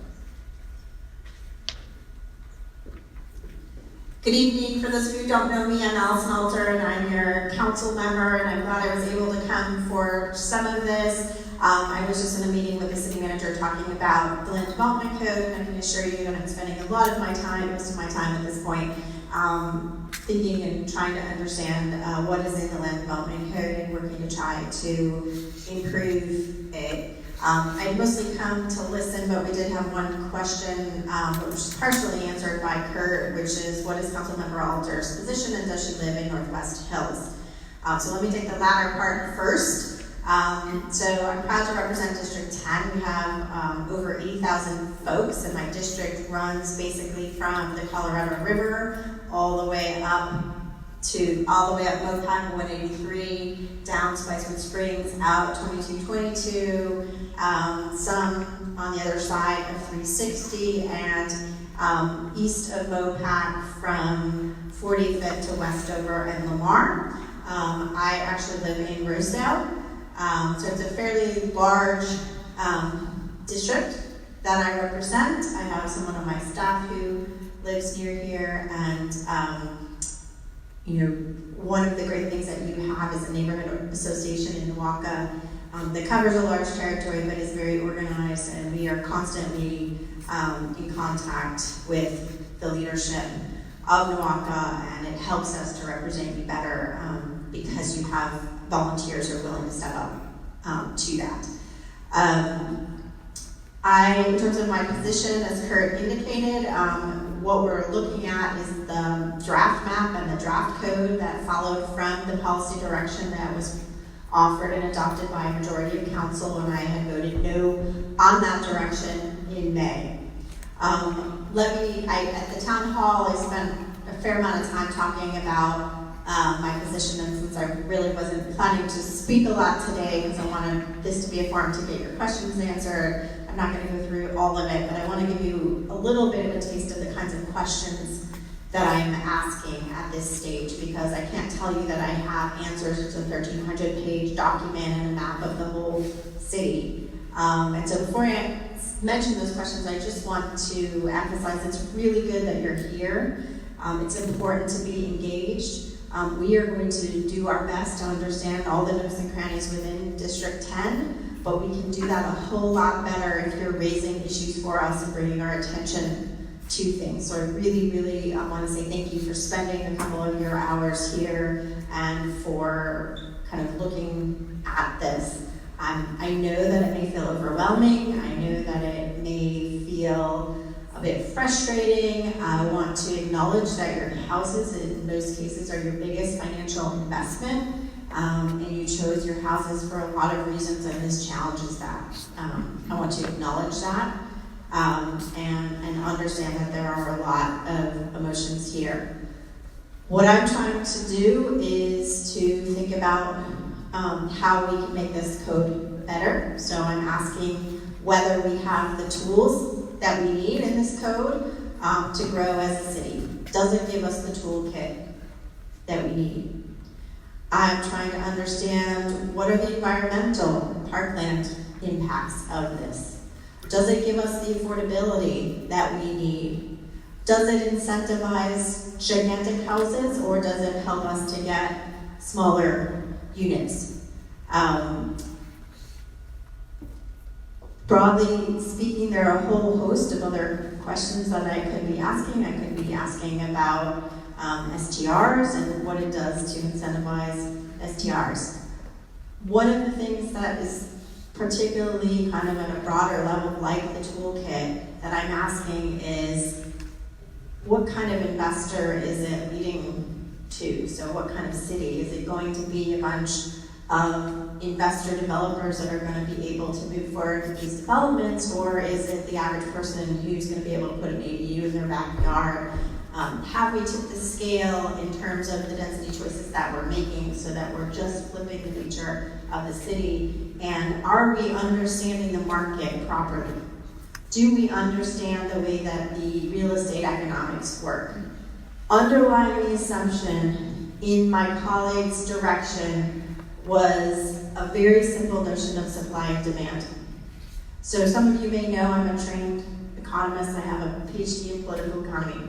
Good evening. For those of you who don't know me, I'm Allison Alter, and I'm your council member, and I'm glad I was able to come for some of this. I was just in a meeting with the city manager talking about the land development code, and I can assure you that I'm spending a lot of my time, most of my time at this point, thinking and trying to understand what is in the land development code and working to try to improve it. I mostly come to listen, but we did have one question, which was partially answered by Kurt, which is, what is Councilmember Alter's position and does she live in Northwest Hills? So let me take the latter part first. So I'm proud to represent District 10. We have over 80,000 folks, and my district runs basically from the Colorado River all the way up Mopac 183, down Spicewood Springs, out 2222, some on the other side of 360, and east of Mopac from 45th to Westover and Lamar. I actually live in Rosedale, so it's a fairly large district that I represent. I have someone on my staff who lives near here, and one of the great things that you have is a neighborhood association in NWACA that covers a large territory but is very organized, and we are constantly in contact with the leadership of NWACA, and it helps us to represent you better because you have volunteers who are willing to step up to that. In terms of my position, as Kurt indicated, what we're looking at is the draft map and the draft code that followed from the policy direction that was offered and adopted by a majority of council, and I had voted no on that direction in May. At the town hall, I spent a fair amount of time talking about my position, and since I really wasn't planning to speak a lot today because I wanted this to be a forum to get your questions answered, I'm not going to go through all of it, but I want to give you a little bit of a taste of the kinds of questions that I'm asking at this stage, because I can't tell you that I have answers to a 1,300-page document and a map of the whole city. And so before I mention those questions, I just want to emphasize it's really good that you're here. It's important to be engaged. We are going to do our best to understand all the nooks and crannies within District 10, but we can do that a whole lot better if you're raising issues for us and bringing our attention to things. So I really, really want to say thank you for spending a couple of your hours here and for kind of looking at this. I know that it may feel overwhelming. I know that it may feel a bit frustrating. I want to acknowledge that your houses in most cases are your biggest financial investment, and you chose your houses for a lot of reasons, and this challenges that. I want to acknowledge that and understand that there are a lot of emotions here. What I'm trying to do is to think about how we can make this code better. So I'm asking whether we have the tools that we need in this code to grow as a city. Does it give us the toolkit that we need? I'm trying to understand what are the environmental and parkland impacts of this. Does it give us the affordability that we need? Does it incentivize gigantic houses, or does it help us to get smaller units? Broadly speaking, there are a whole host of other questions that I could be asking. I could be asking about STRs and what it does to incentivize STRs. One of the things that is particularly kind of at a broader level, like the toolkit, that I'm asking is, what kind of investor is it leading to? So what kind of city? Is it going to be a bunch of investor developers that are going to be able to move forward with these developments, or is it the average person who's going to be able to put an ADU in their backyard? Have we tipped the scale in terms of the density choices that we're making so that we're just flipping the feature of the city? And are we understanding the market properly? Do we understand the way that the real estate economics work? Underlying the assumption in my colleague's direction was a very simple notion of supply and demand. So some of you may know I'm a trained economist. I have a PhD in political economy.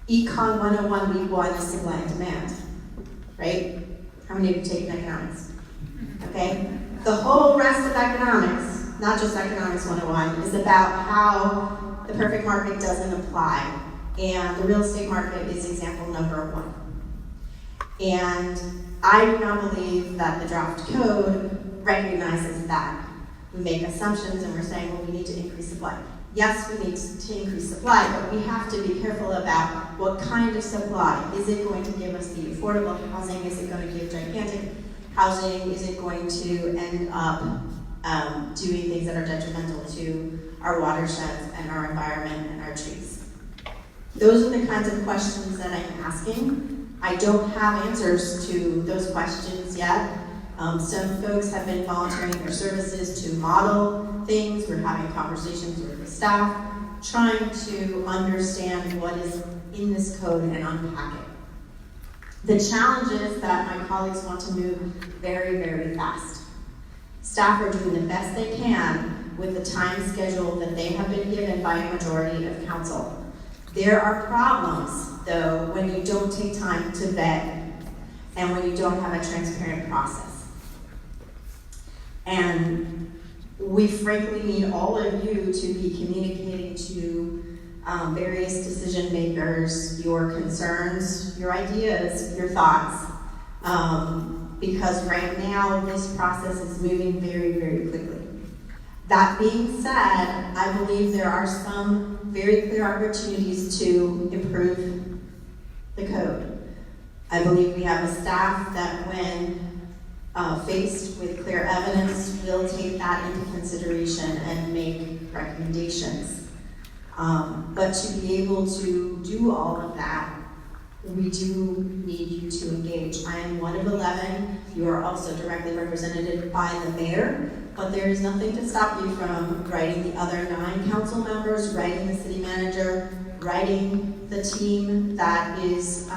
Econ 101 week 1 is supply and demand, right? How many of you taken economics? Okay? The whole rest of economics, not just economics 101, is about how the perfect market doesn't apply. And the real estate market is example number 1. And I do not believe that the draft code recognizes that. We make assumptions and we're saying, well, we need to increase supply. Yes, we need to increase supply, but we have to be careful about what kind of supply. Is it going to give us the affordable housing? Is it going to give gigantic housing? Is it going to end up doing things that are detrimental to our watersheds and our environment and our trees? Those are the kinds of questions that I'm asking. I don't have answers to those questions yet. Some folks have been volunteering their services to model things. We're having conversations with the staff, trying to understand what is in this code and unpack it. The challenge is that my colleagues want to move very, very fast. Staff are doing the best they can with the time schedule that they have been given by a majority of council. There are problems, though, when you don't take time to vet and when you don't have a transparent process. And we frankly need all of you to be communicating to various decision makers your concerns, your ideas, your thoughts. Because right now this process is moving very, very quickly. That being said, I believe there are some very clear opportunities to improve the code. I believe we have a staff that when faced with clear evidence will take that into consideration and make recommendations. But to be able to do all of that, we do need you to engage. I am one of 11. You are also directly represented by the mayor, but there is nothing to stop you from writing the other 9 council members, writing the city manager, writing the team that is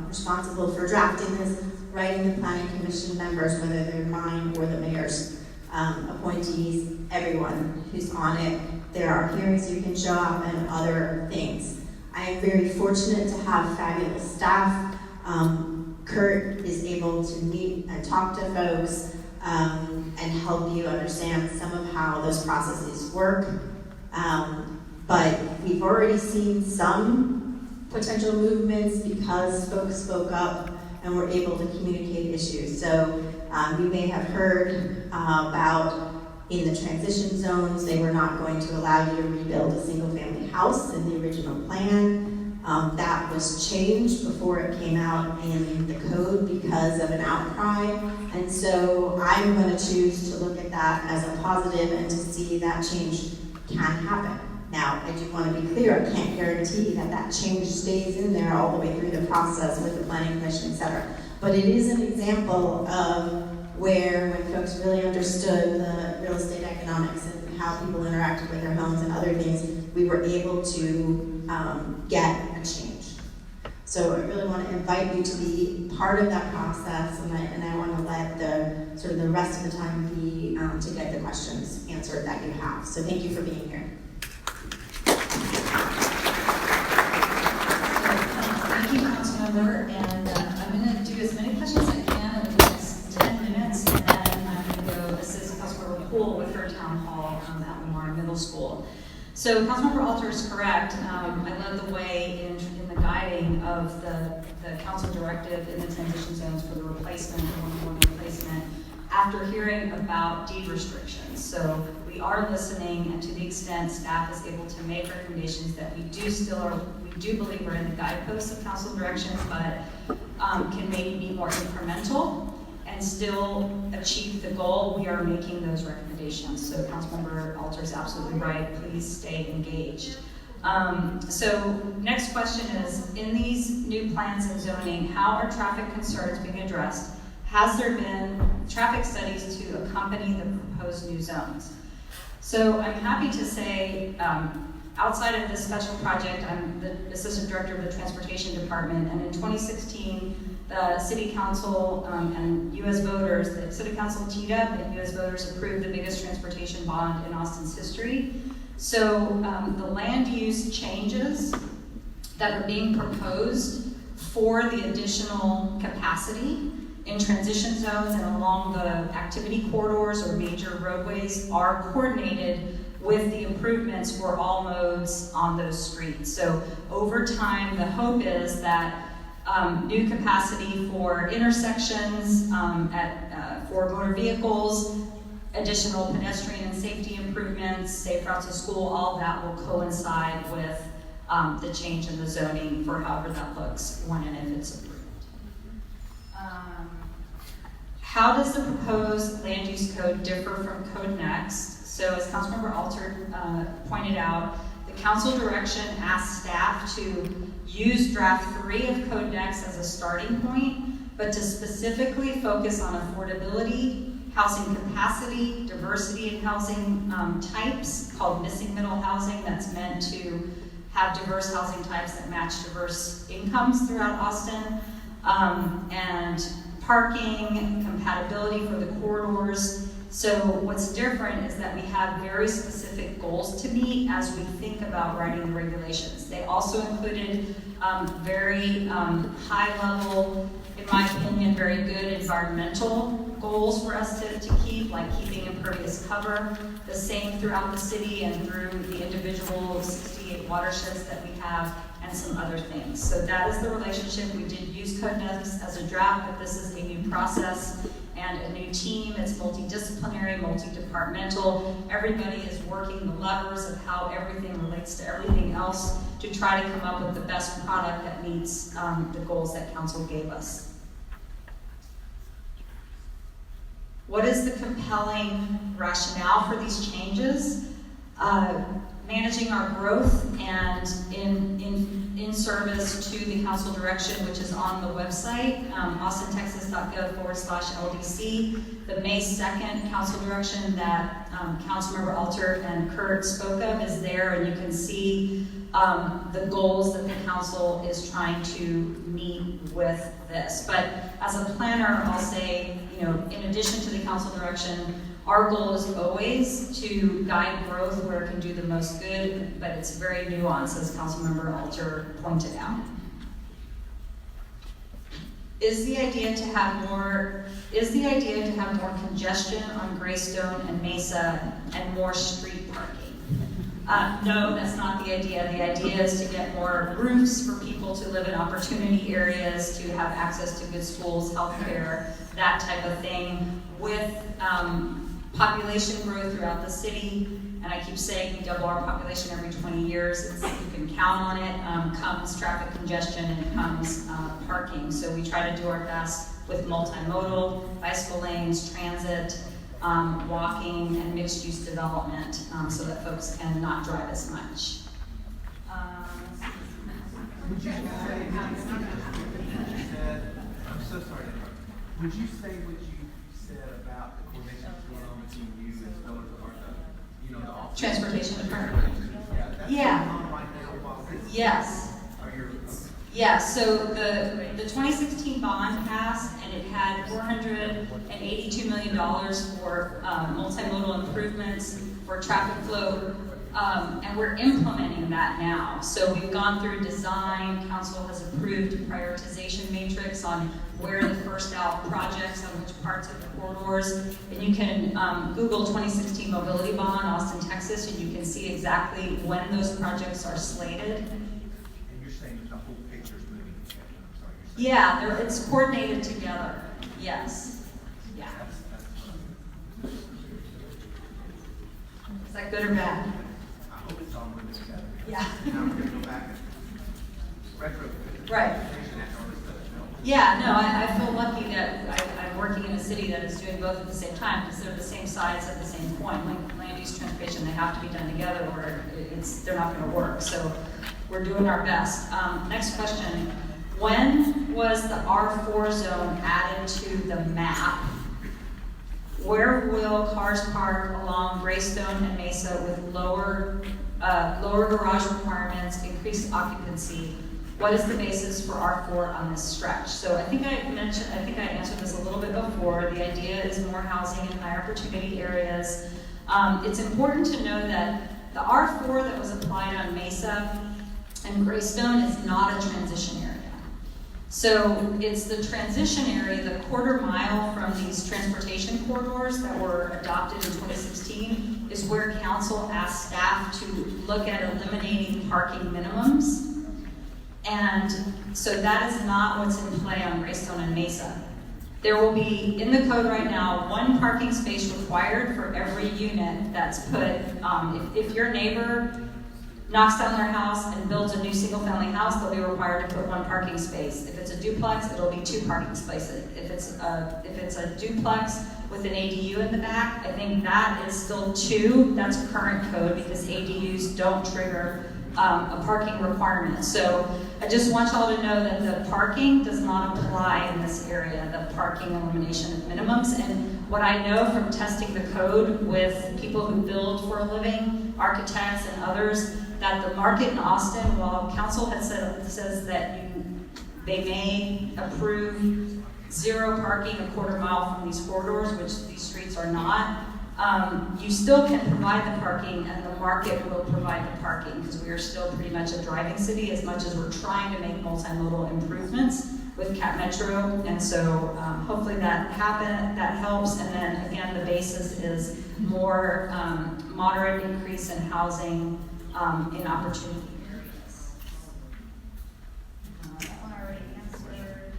responsible for drafting this, writing the planning commission members, whether they're mine or the mayor's appointees, everyone who's on it. There are hearings you can show up and other things. I am very fortunate to have fabulous staff. Kurt is able to meet and talk to folks and help you understand some of how those processes work. But we've already seen some potential movements because folks spoke up and were able to communicate issues. So you may have heard about in the transition zones, they were not going to allow you to rebuild a single family house in the original plan. That was changed before it came out in the code because of an outcry. And so I'm going to choose to look at that as a positive and to see that change can happen. Now, I do want to be clear, I can't guarantee that that change stays in there all the way through the process with the planning commission, et cetera. But it is an example of where when folks really understood the real estate economics and how people interacted with their homes and other things, we were able to get a change. So I really want to invite you to be part of that process, and I want to let the sort of the rest of the time be to get the questions answered that you have. So thank you for being here. Thank you, Councilmember, and I'm going to do as many questions as I can in the next 10 minutes, and then I'm going to go assist Councilmember Poole with her town hall at Lamar Middle School. So Councilmember Alter is correct. I led the way in the guiding of the council directive in the transition zones for the replacement, the one-to-one replacement, after hearing about deed restrictions. So we are listening, and to the extent staff is able to make recommendations that we do believe we're in the guideposts of council directions, but can maybe be more incremental and still achieve the goal, we are making those recommendations. So Councilmember Alter is absolutely right. Please stay engaged. So next question is, in these new plans and zoning, how are traffic concerns being addressed? Has there been traffic studies to accompany the proposed new zones? So I'm happy to say, outside of this special project, I'm the Assistant Director of the Transportation Department, and in 2016, the City Council and U.S. voters, the City Council teed up and U.S. voters approved the biggest transportation bond in Austin's history. So the land use changes that are being proposed for the additional capacity in transition zones and along the activity corridors or major roadways are coordinated with the improvements for all modes on those streets. So over time, the hope is that new capacity for intersections, for motor vehicles, additional pedestrian and safety improvements, safe routes to school, all that will coincide with the change in the zoning for however that looks when and if it's approved. How does the proposed land use code differ from Code Next? So as Councilmember Alter pointed out, the council direction asked staff to use draft 3 of Code Next as a starting point, but to specifically focus on affordability, housing capacity, diversity in housing types, called missing middle housing, that's meant to have diverse housing types that match diverse incomes throughout Austin, and parking, compatibility for the corridors. So what's different is that we have very specific goals to meet as we think about writing the regulations. They also included very high level, in my opinion, very good environmental goals for us to keep, like keeping impervious cover the same throughout the city and through the individual 68 watersheds that we have, and some other things. So that is the relationship. We did use Code Next as a draft, but this is a new process and a new team. It's multidisciplinary, multi-departmental. Everybody is working the levers of how everything relates to everything else to try to come up with the best product that meets the goals that council gave us. What is the compelling rationale for these changes? Managing our growth and in service to the council direction, which is on the website, austintexas.gov/LDC. The May 2nd council direction that Councilmember Alter and Kurt spoke of is there, and you can see the goals that the council is trying to meet with this. But as a planner, I'll say, in addition to the council direction, our goal is always to guide growth where it can do the most good, but it's very nuanced, as Councilmember Alter pointed out. Is the idea to have more congestion on Greystone and Mesa and more street parking? No, that's not the idea. The idea is to get more roofs for people to live in opportunity areas, to have access to good schools, healthcare, that type of thing, with population growth throughout the city. And I keep saying we double our population every 20 years. You can count on it. Comes traffic congestion and it comes parking. So we try to do our best with multimodal, bicycle lanes, transit, walking, and mixed-use development, so that folks can not drive as much. Would you say, I'm so sorry, would you say what you said about the coordination going on between you and Spiller Department, the office? Transportation department. That's Yeah. going on right now while this. Yes. Are you? Yeah, so the 2016 bond passed, and it had $482 million for multimodal improvements for traffic flow, and we're implementing that now. So we've gone through design, council has approved a prioritization matrix on where are the first out projects on which parts of the corridors, and you can Google 2016 mobility bond, Austin, Texas, and you can see exactly when those projects are slated. Yeah, it's coordinated together. Yes. Yeah. Is that good or bad? I hope it's all moving together. Yeah. Now we're going to go back and retrofit. Right. Yeah, no, I feel lucky that I'm working in a city that is doing both at the same time, because they're the same size at the same point. Like land use transportation, they have to be done together or they're not going to work. So we're doing our best. Next question. When was the R4 zone added to the map? Where will cars park along Greystone and Mesa with lower garage requirements, increased occupancy? What is the basis for R4 on this stretch? So I think I answered this a little bit before. The idea is more housing in high opportunity areas. It's important to know that the R4 that was applied on Mesa and Greystone is not a transition area. So it's the transition area, the quarter mile from these transportation corridors that were adopted in 2016 is where council asked staff to look at eliminating parking minimums. And so that is not what's in play on Greystone and Mesa. There will be, in the code right now, 1 parking space required for every unit that's put, if your neighbor knocks down their house and builds a new single-family house, they'll be required to put 1 parking space. If it's a duplex, it'll be 2 parking spaces. If it's a duplex with an ADU in the back, I think that is still 2. That's current code because ADUs don't trigger a parking requirement. So I just want y'all to know that the parking does not apply in this area, the parking elimination of minimums. And what I know from testing the code with people who build for a living, architects and others, that the market in Austin, while council has says that they may approve 0 parking a quarter mile from these corridors, which these streets are not, you still can provide the parking and the market will provide the parking because we are still pretty much a driving city as much as we're trying to make multimodal improvements with Cat Metro. And so hopefully that helps. And then again, the basis is more moderate increase in housing in opportunity areas. That one already answered.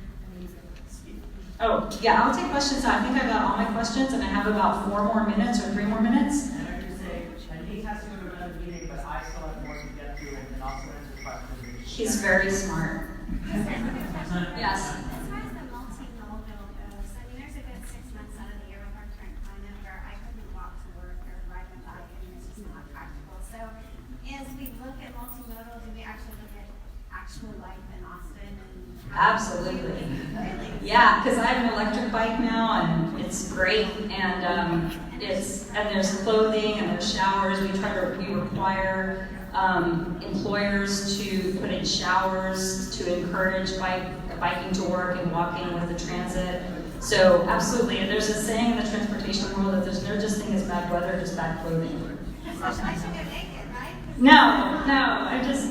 Oh, yeah, I'll take questions now. I think I got all my questions, and I have about 4 more minutes or 3 more minutes. And I would say, and he has to go to another meeting, but I still have more to get to and also answer questions. He's very smart. Yes. As far as the multimodal goes, I mean, there's a good 6 months out of the year with our current climate where I couldn't walk to work or ride my bike, and it's just not practical. So as we look at multimodal, do we actually look at actual life in Austin? Absolutely. Really? Yeah, because I have an electric bike now, and it's great. And there's clothing and there's showers. We require employers to put in showers to encourage biking to work and walking with the transit. So absolutely, and there's a saying in the transportation world that there's no such thing as bad weather, just bad clothing. So I should get naked, right? No,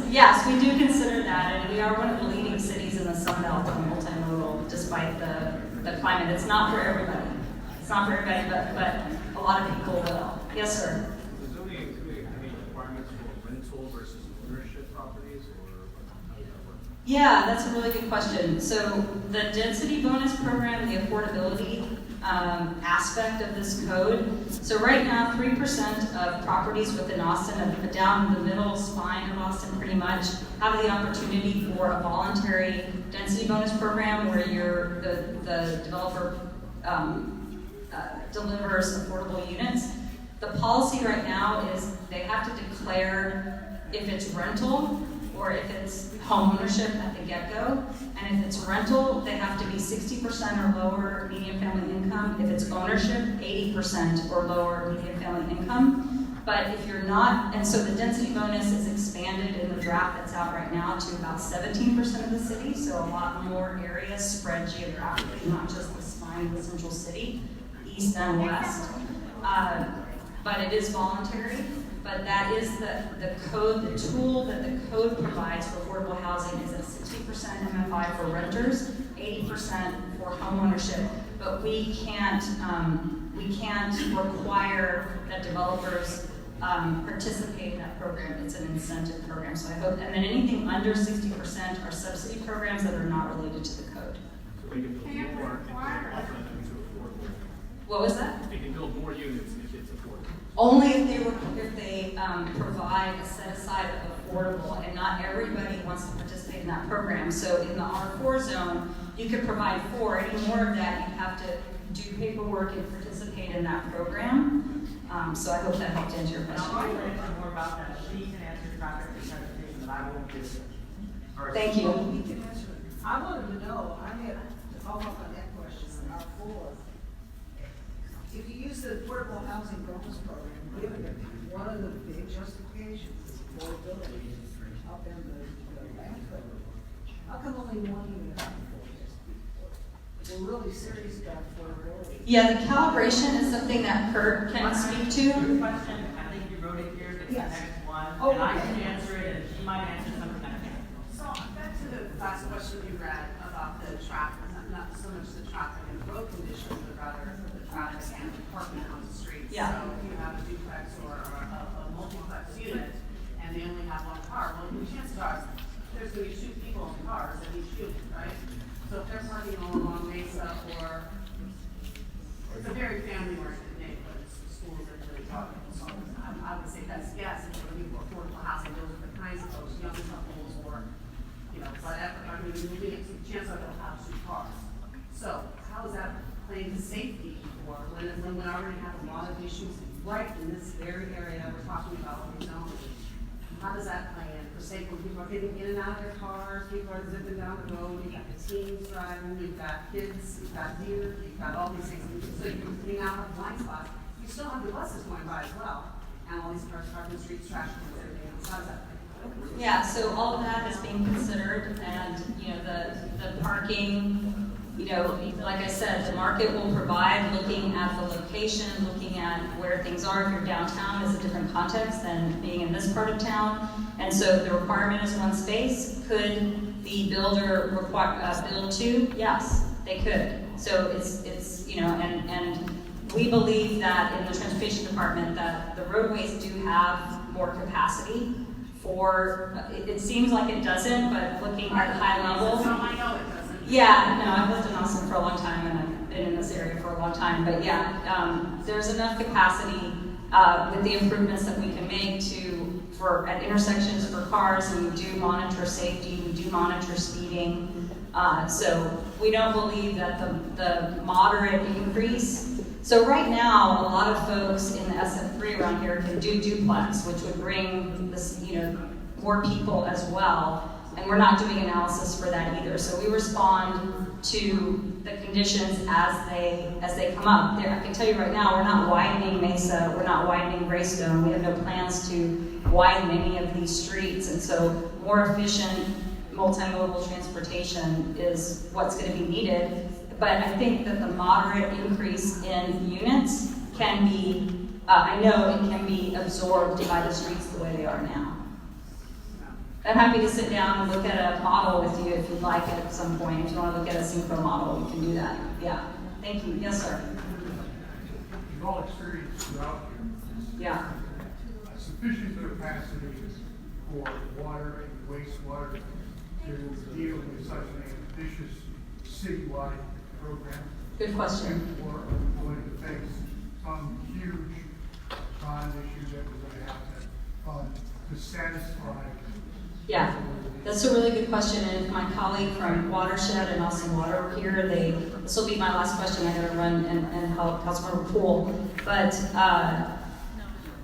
yes, we do consider that, and we are one of the leading cities in the Sun Belt on multimodal, despite the climate. It's not for everybody. It's not for everybody, but a lot of people will. Yes, sir. Does zoning include any requirements for rental versus ownership properties, or how does that work? Yeah, that's a really good question. So the density bonus program, the affordability aspect of this code. So right now, 3% of properties within Austin, down the middle spine of Austin pretty much, have the opportunity for a voluntary density bonus program where the developer delivers affordable units. The policy right now is they have to declare if it's rental or if it's home ownership at the get-go. And if it's rental, they have to be 60% or lower median family income. If it's ownership, 80% or lower median family income. But if you're not, and so the density bonus is expanded in the draft that's out right now to about 17% of the city, so a lot more areas spread geographically, not just the spine of the central city, east and west. But it is voluntary. But that is the code, the tool that the code provides for affordable housing is a 60% MFI for renters, 80% for home ownership. But we can't require that developers participate in that program. It's an incentive program. So I hope, and then anything under 60% are subsidy programs that are not related to the code. So they can build more if they offer them to affordable. What was that? They can build more units if it's affordable. Only if they provide a set aside of affordable, and not everybody wants to participate in that program. So in the R4 zone, you could provide 4. Any more of that, you'd have to do paperwork and participate in that program. So I hope that helped answer your And question. I'll answer more about that. She can answer traffic presentation that I won't do. Thank you. I wanted to know, I had to follow up on that question on R4. If you use the affordable housing bonus program, one of the big justifications is affordability up in the land cover. How come only one unit can afford this? We're really serious about affordability. Yeah, the calibration is something that Kurt can speak to. Good question. I think you wrote it here. It's the Yes. next one. Oh, And I okay. can answer it, and she might answer something that I can't. So back to the last question you read about the traffic, not so much the traffic and road conditions, but rather the traffic and parking on the streets. Yeah. So if you have a duplex or a multiplex unit and they only have one car, well, the chances are there's going to be 2 people in cars that each unit, right? So if they're parking all along Mesa or It's a very family-oriented neighborhood, it's the schools that really talk, so I would say that's yes, if we're looking for affordable housing, those are the kinds of folks, young couples or, you know, whatever, I mean, you're getting a chance of they'll have 2 cars. So how is that playing to safety for when we already have a lot of issues right in this very area that we're talking about, you know? How does that play in for safety when people are getting in and out of their cars, people are zipping down the road, you've got the teens driving, you've got kids, you've got deer, you've got all these things, so you're cleaning out the blind spots. You still have the buses going by as well, and all these cars parked in the streets, trash cans, everything else. How does that play? Yeah, so all of that is being considered, and, you know, the parking, you know, like I said, the market will provide, looking at the location, looking at where things are. If you're downtown, is a different context than being in this part of town. And so if the requirement is 1 space, could the builder require, build 2? Yes, they could. So it's you know, and we believe that in the transportation department that the roadways do have more capacity for, it seems like it doesn't, but looking at the high level. So I know it doesn't. Yeah, no, I've lived in Austin for a long time, and I've been in this area for a long time, but yeah, there's enough capacity with the improvements that we can make at intersections for cars, and we do monitor safety, we do monitor speeding, so we don't believe that the moderate increase. So right now, a lot of folks in the SF3 around here can do duplex, which would bring this, you know, more people as well. And we're not doing analysis for that either. So we respond to the conditions as they come up. I can tell you right now, we're not widening Mesa, we're not widening Greystone. We have no plans to widen any of these streets. And so more efficient multimodal transportation is what's going to be needed. But I think that the moderate increase in units can be, I know it can be absorbed by the streets the way they are now. I'm happy to sit down and look at a model with you if you'd like at some point. If you want to look at a synchro model, we can do that. Yeah. Thank you. Yes, sir. You've all experienced throughout here. Yeah. Sufficient capacity for water and wastewater to deal with such an ambitious citywide program. Good question. Or are we going to face some huge bond issue that we're going to have to fund to satisfy? Yeah, that's a really good question, and my colleague from Watershed and Austin Water were here. This will be my last question. I gotta run and help Councilmember Poole. But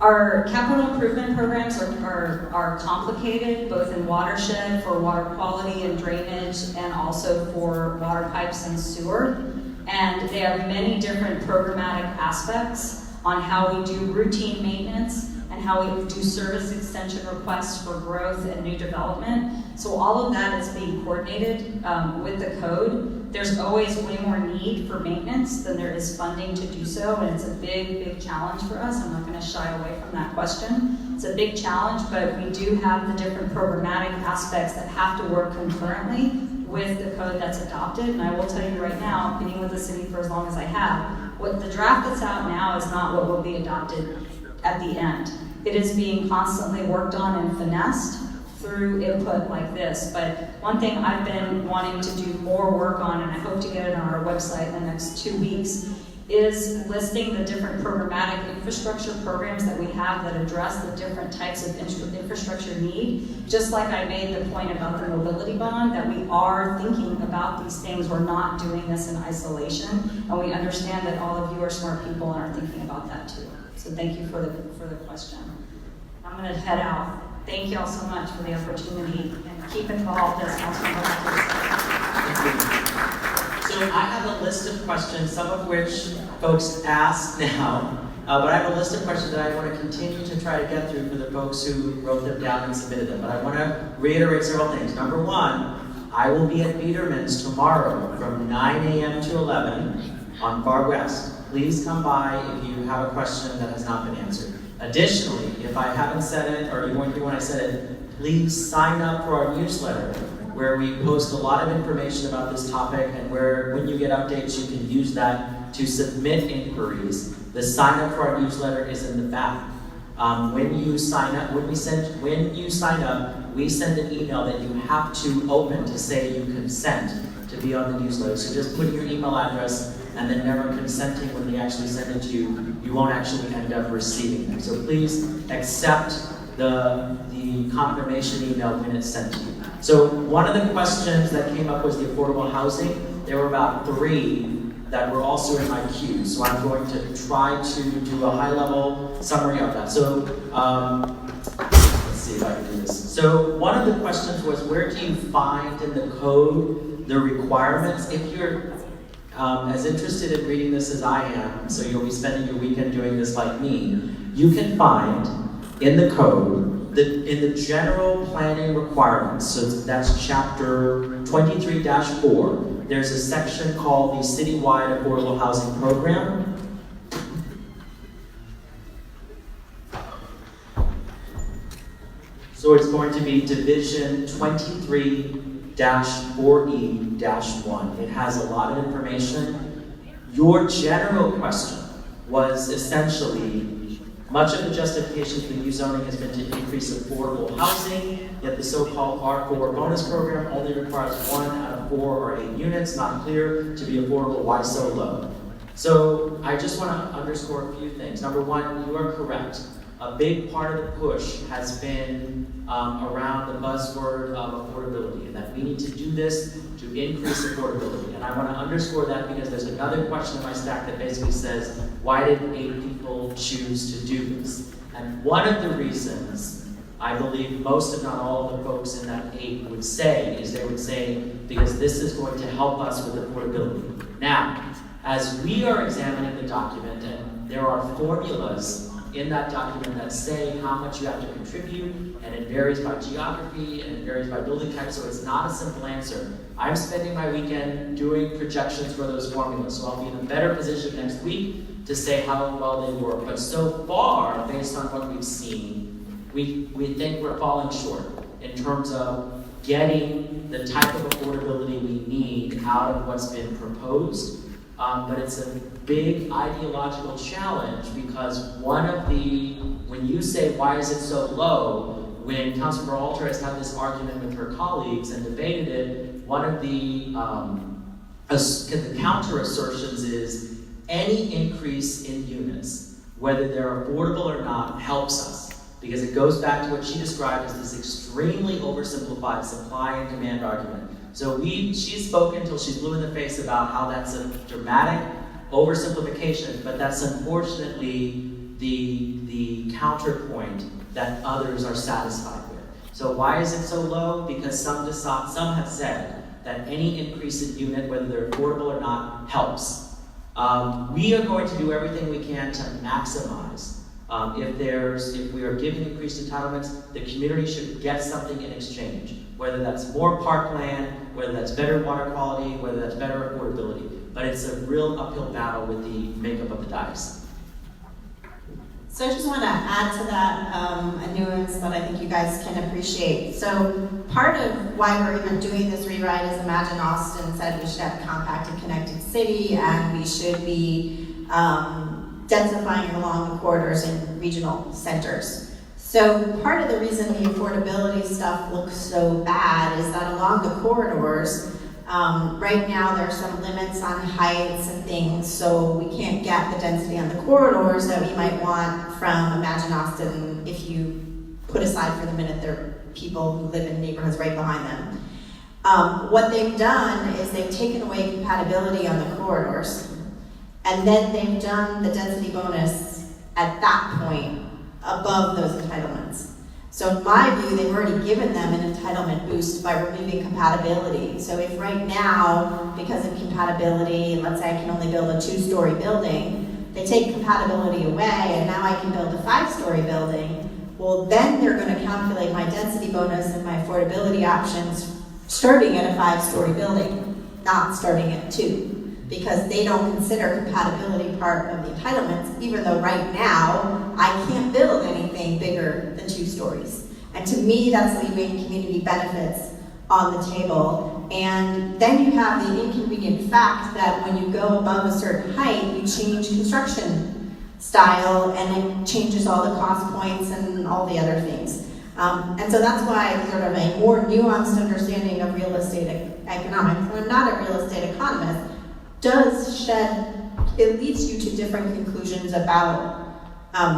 our capital improvement programs are complicated, both in Watershed for water quality and drainage, and also for water pipes and sewer. And they have many different programmatic aspects on how we do routine maintenance and how we do service extension requests for growth and new development. So all of that is being coordinated with the code. There's always way more need for maintenance than there is funding to do so, and it's a big, big challenge for us. I'm not gonna shy away from that question. It's a big challenge, but we do have the different programmatic aspects that have to work concurrently with the code that's adopted. And I will tell you right now, being with the city for as long as I have, what the draft that's out now is not what will be adopted at the end. It is being constantly worked on and finessed through input like this. But one thing I've been wanting to do more work on, and I hope to get it on our website in the next 2 weeks, is listing the different programmatic infrastructure programs that we have that address the different types of infrastructure need. Just like I made the point about the mobility bond, that we are thinking about these things. We're not doing this in isolation, and we understand that all of you are smart people and are thinking about that too. So thank you for the question. I'm going to head out. Thank you all so much for the opportunity, and keep involved as council members. So I have a list of questions, some of which folks asked now, but I have a list of questions that I want to continue to try to get through for the folks who wrote them down and submitted them. But I want to reiterate several things. Number one, I will be at Biederman's tomorrow from 9 a.m. to 11 on Far West. Please come by if you have a question that has not been answered. Additionally, if I haven't said it, or you weren't here when I said it, please sign up for our newsletter, where we post a lot of information about this topic, and where when you get updates, you can use that to submit inquiries. The sign up for our newsletter is in the back. When you sign up, we send an email that you have to open to say you consent to be on the newsletter. So just putting your email address and then never consenting when they actually send it to you, you won't actually end up receiving them. So please accept the confirmation email when it's sent to you. So one of the questions that came up was the affordable housing. There were about 3 that were also in my queue. So I'm going to try to do a high-level summary of that. So let's see if I can do this. So one of the questions was, where do you find in the code the requirements? If you're as interested in reading this as I am, so you'll be spending your weekend doing this like me, you can find in the code, in the general planning requirements, so that's chapter 23-4, there's a section called the Citywide Affordable Housing Program. So it's going to be Division 23-4E-1. It has a lot of information. Your general question was essentially, much of the justification for new zoning has been to increase affordable housing, yet the so-called R4 bonus program only requires 1 out of 4 or 8 units, not clear to be affordable. Why so low? So I just want to underscore a few things. Number one, you are correct. A big part of the push has been around the buzzword of affordability, and that we need to do this to increase affordability. And I want to underscore that because there's another question in my stack that basically says, why did 8 people choose to do this? And one of the reasons I believe most, if not all, of the folks in that 8 would say is they would say, because this is going to help us with affordability. Now, as we are examining the document, and there are formulas in that document that say how much you have to contribute, and it varies by geography, and it varies by building type, so it's not a simple answer. I'm spending my weekend doing projections for those formulas, so I'll be in a better position next week to say how well they work. But so far, based on what we've seen, we think we're falling short in terms of getting the type of affordability we need out of what's been proposed. But it's a big ideological challenge because when you say, why is it so low, when Councilmember Alter has had this argument with her colleagues and debated it, one of the counter assertions is any increase in units, whether they're affordable or not, helps us. Because it goes back to what she described as this extremely oversimplified supply and demand argument. So she's spoken till she's blue in the face about how that's a dramatic oversimplification, but that's unfortunately the counterpoint that others are satisfied with. So why is it so low? Because some have said that any increase in unit, whether they're affordable or not, helps. We are going to do everything we can to maximize. If we are giving increased entitlements, the community should get something in exchange, whether that's more parkland, whether that's better water quality, whether that's better affordability. But it's a real uphill battle with the makeup of the dice. So I just want to add to that a nuance that I think you guys can appreciate. So part of why we're even doing this rewrite is Imagine Austin said we should have a compact and connected city, and we should be densifying along the corridors in regional centers. So part of the reason the affordability stuff looks so bad is that along the corridors, right now there are some limits on heights and things, so we can't get the density on the corridors that we might want from Imagine Austin if you put aside for the minute there are people who live in neighborhoods right behind them. What they've done is they've taken away compatibility on the corridors, and then they've done the density bonus at that point above those entitlements. So in my view, they've already given them an entitlement boost by removing compatibility. So if right now, because of compatibility, let's say I can only build a 2-story building, they take compatibility away and now I can build a 5-story building, well then they're going to calculate my density bonus and my affordability options starting at a 5-story building, not starting at 2. Because they don't consider compatibility part of the entitlements, even though right now, I can't build anything bigger than 2 stories. And to me, that's leaving community benefits on the table. And then you have the inconvenient fact that when you go above a certain height, you change construction style, and it changes all the cost points and all the other things. And so that's why sort of a more nuanced understanding of real estate economics, and I'm not a real estate economist, it leads you to different conclusions about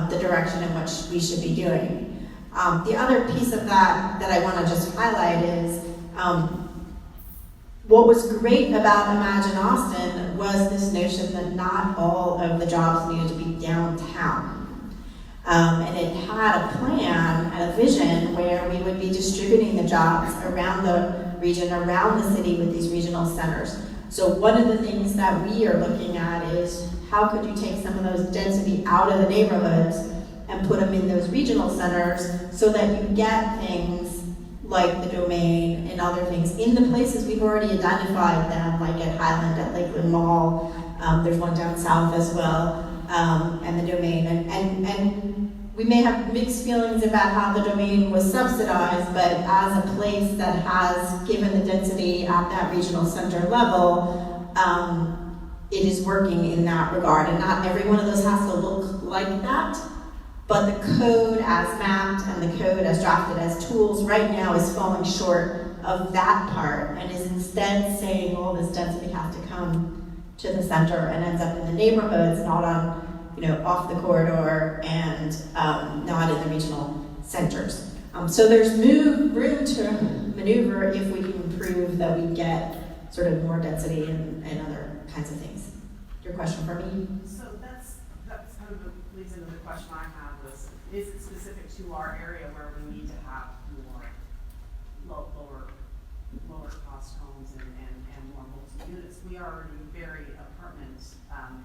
the direction in which we should be doing. The other piece of that I want to just highlight is what was great about Imagine Austin was this notion that not all of the jobs needed to be downtown. And it had a plan and a vision where we would be distributing the jobs around the region, around the city with these regional centers. So one of the things that we are looking at is how could you take some of those density out of the neighborhoods and put them in those regional centers so that you get things like the Domain and other things in the places we've already identified them, like at Highland, at Lakeland Mall. There's one down south as well, and the Domain. And we may have mixed feelings about how the Domain was subsidized, but as a place that has given the density at that regional center level, it is working in that regard. And not every one of those has to look like that, but the code as mapped and the code as drafted as tools right now is falling short of that part and is instead saying all this density has to come to the center and ends up in the neighborhoods, not on, off the corridor and not in the regional centers. So there's room to maneuver if we can prove that we get sort of more density and other kinds of things. Your question for me? So that's kind of leads into the question I have was, is it specific to our area where we need to have more lower cost homes and more multi-units? We are already very apartment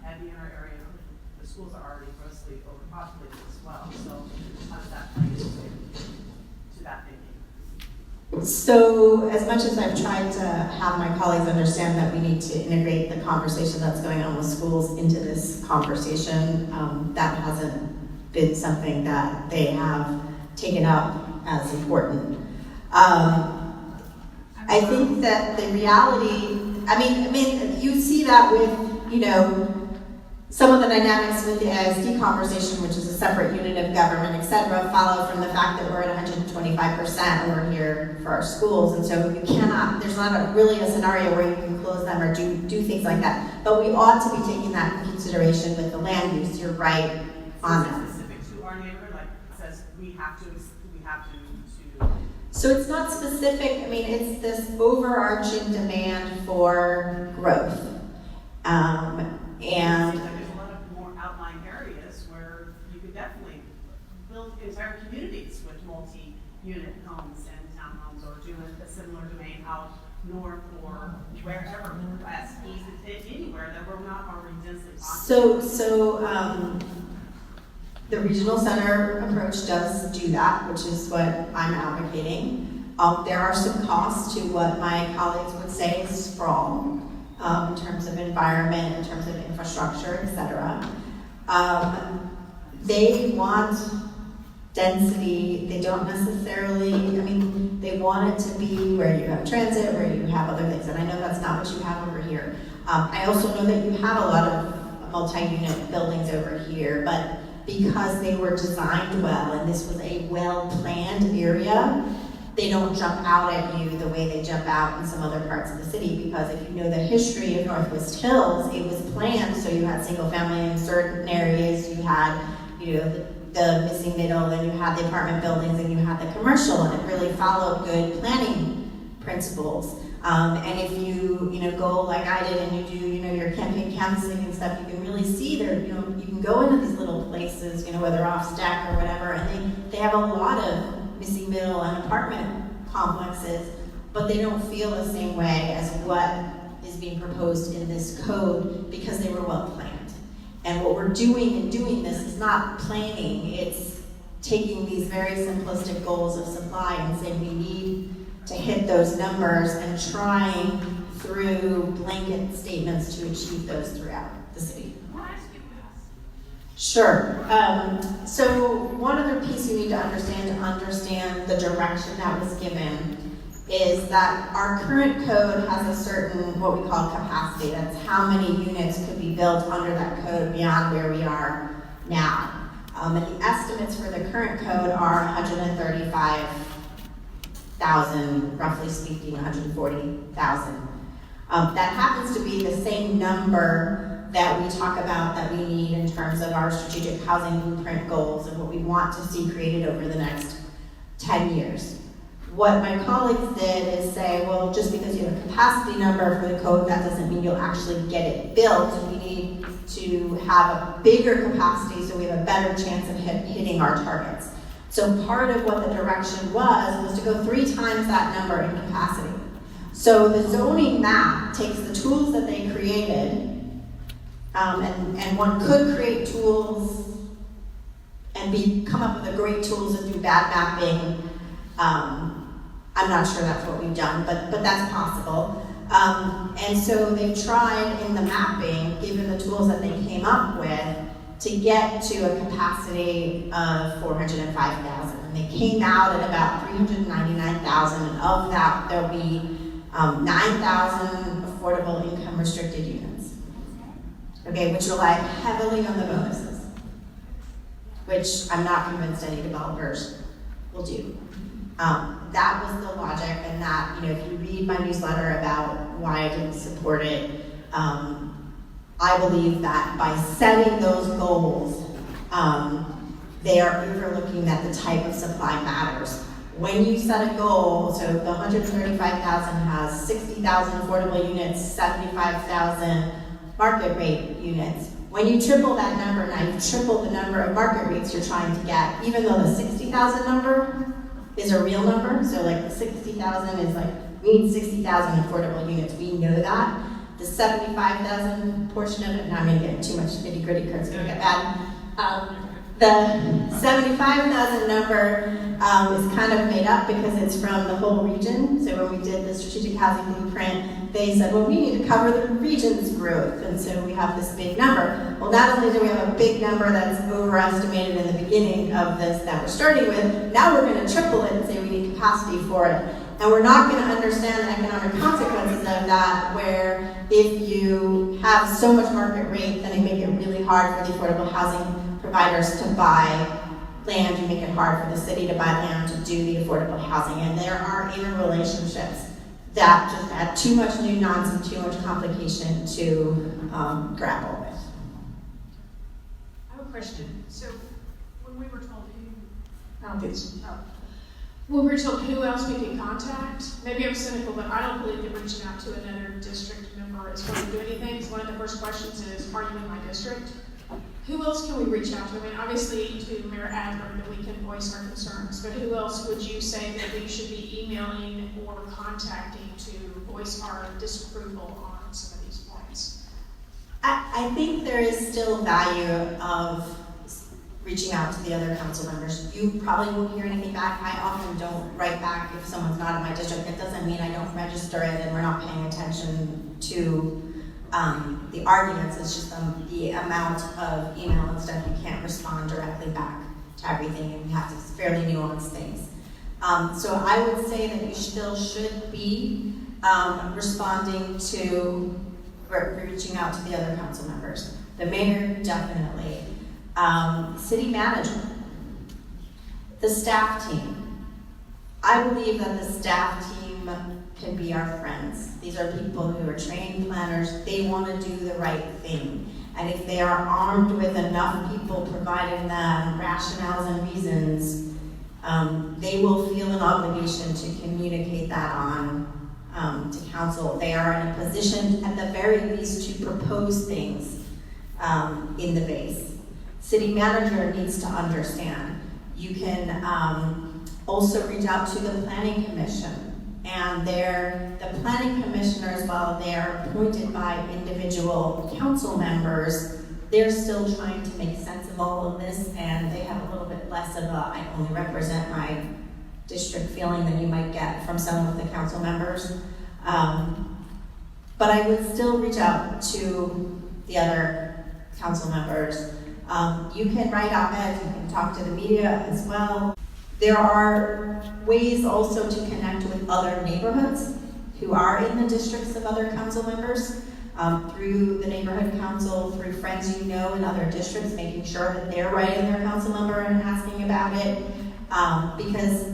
heavy in our area. The schools are already grossly overpopulated as well. So how does that play into that thinking? So as much as I've tried to have my colleagues understand that we need to integrate the conversation that's going on with schools into this conversation, that hasn't been something that they have taken up as important. I think that the reality, I mean, you see that with, some of the dynamics with the ISD conversation, which is a separate unit of government, et cetera, follow from the fact that we're at 125% over here for our schools. And so you cannot, there's not really a scenario where you can close them or do things like that. But we ought to be taking that in consideration with the land use. You're right on that. Specific to our neighborhood, like it says we have to. So it's not specific, it's this overarching demand for growth. And there's a lot of more outlying areas where you could definitely build entire communities with multi-unit homes and townhomes, or do a similar domain out north or wherever, west, east, anywhere that we're not already densely populated. So the regional center approach does do that, which is what I'm advocating. There are some costs to what my colleagues would say is sprawl. In terms of environment, in terms of infrastructure, et cetera. They want density. They don't necessarily, they want it to be where you have transit, where you have other things. And I know that's not what you have over here. I also know that you have a lot of multi-unit buildings over here, but because they were designed well and this was a well-planned area, they don't jump out at you the way they jump out in some other parts of the city, because if you know the history of Northwest Hills, it was planned so you had single family in certain areas, you had the missing middle, and you had the apartment buildings, and you had the commercial, and it really followed good planning principles. And if you go like I did and you do your campaign canvassing and stuff, you can really see there, you can go into these little places, whether off Stack or whatever, and they have a lot of missing middle and apartment complexes, but they don't feel the same way as what is being proposed in this code because they were well planned. And what we're doing in doing this is not planning, it's taking these very simplistic goals of supply and saying we need to hit those numbers and trying through blanket statements to achieve those throughout the city. Sure. So one other piece you need to understand the direction that was given is that our current code has a certain, what we call capacity. That's how many units could be built under that code beyond where we are now. And the estimates for the current code are 135,000, roughly speaking, 140,000. That happens to be the same number that we talk about that we need in terms of our strategic housing blueprint goals and what we want to see created over the next 10 years. What my colleagues did is say, well, just because you have a capacity number for the code, that doesn't mean you'll actually get it built. We need to have a bigger capacity so we have a better chance of hitting our targets. So part of what the direction was to go 3 times that number in capacity. So the zoning map takes the tools that they created, and one could create tools and come up with the great tools and do bad mapping. I'm not sure that's what we've done, but that's possible. And so they've tried in the mapping, given the tools that they came up with, to get to a capacity of 405,000. And they came out at about 399,000, and of that there'll be 9,000 affordable income restricted units. Okay, which rely heavily on the bonuses, which I'm not convinced any developers will do. That was the logic, and that, if you read my newsletter about why I didn't support it, I believe that by setting those goals, they are overlooking that the type of supply matters. When you set a goal, so the 135,000 has 60,000 affordable units, 75,000 market rate units. When you triple that number, now you've tripled the number of market rates you're trying to get, even though the 60,000 number is a real number. So like the 60,000 is like, we need 60,000 affordable units. We know that. The 75,000 portion of it, now I'm gonna get too much nitty gritty because it's gonna get bad. The 75,000 number is kind of made up because it's from the whole region. So when we did the strategic housing blueprint, they said, well, we need to cover the region's growth. And so we have this big number. Well, not only do we have a big number that's overestimated in the beginning of this that we're starting with, now we're gonna triple it and say we need capacity for it. And we're not gonna understand the economic consequences of that, where if you have so much market rate, then you make it really hard for the affordable housing providers to buy land. You make it hard for the city to buy land to do the affordable housing. And there are interrelationships that just add too much nuance and too much complication to grapple with. I have a question. So when we were told who else we could contact, maybe I'm cynical, but I don't believe that reaching out to another district member is going to do anything. So one of the first questions is, are you in my district? Who else can we reach out to? I mean, obviously to Mayor Adler that we can voice our concerns, but who else would you say that we should be emailing or contacting to voice our disapproval on some of these points? I think there is still value of reaching out to the other council members. You probably won't hear anything back. I often don't write back if someone's not in my district. It doesn't mean I don't register it and we're not paying attention to the arguments. It's just the amount of email and stuff. You can't respond directly back to everything, and you have to fairly nuance things. So I would say that you still should be responding to, reaching out to the other council members. The mayor, definitely. City manager, the staff team. I believe that the staff team can be our friends. These are people who are trained planners. They want to do the right thing. And if they are armed with enough people providing them rationales and reasons, they will feel an obligation to communicate that on to council. They are in a position, at the very least, to propose things in the base. City manager needs to understand. You can also reach out to the planning commission. And the planning commissioners, while they're appointed by individual council members, they're still trying to make sense of all of this, and they have a little bit less of a I only represent my district feeling than you might get from some of the council members. But I would still reach out to the other council members. You can write op-eds, you can talk to the media as well. There are ways also to connect with other neighborhoods who are in the districts of other council members. through the neighborhood council, through friends you know in other districts, making sure that they're writing their council member and asking about it. Because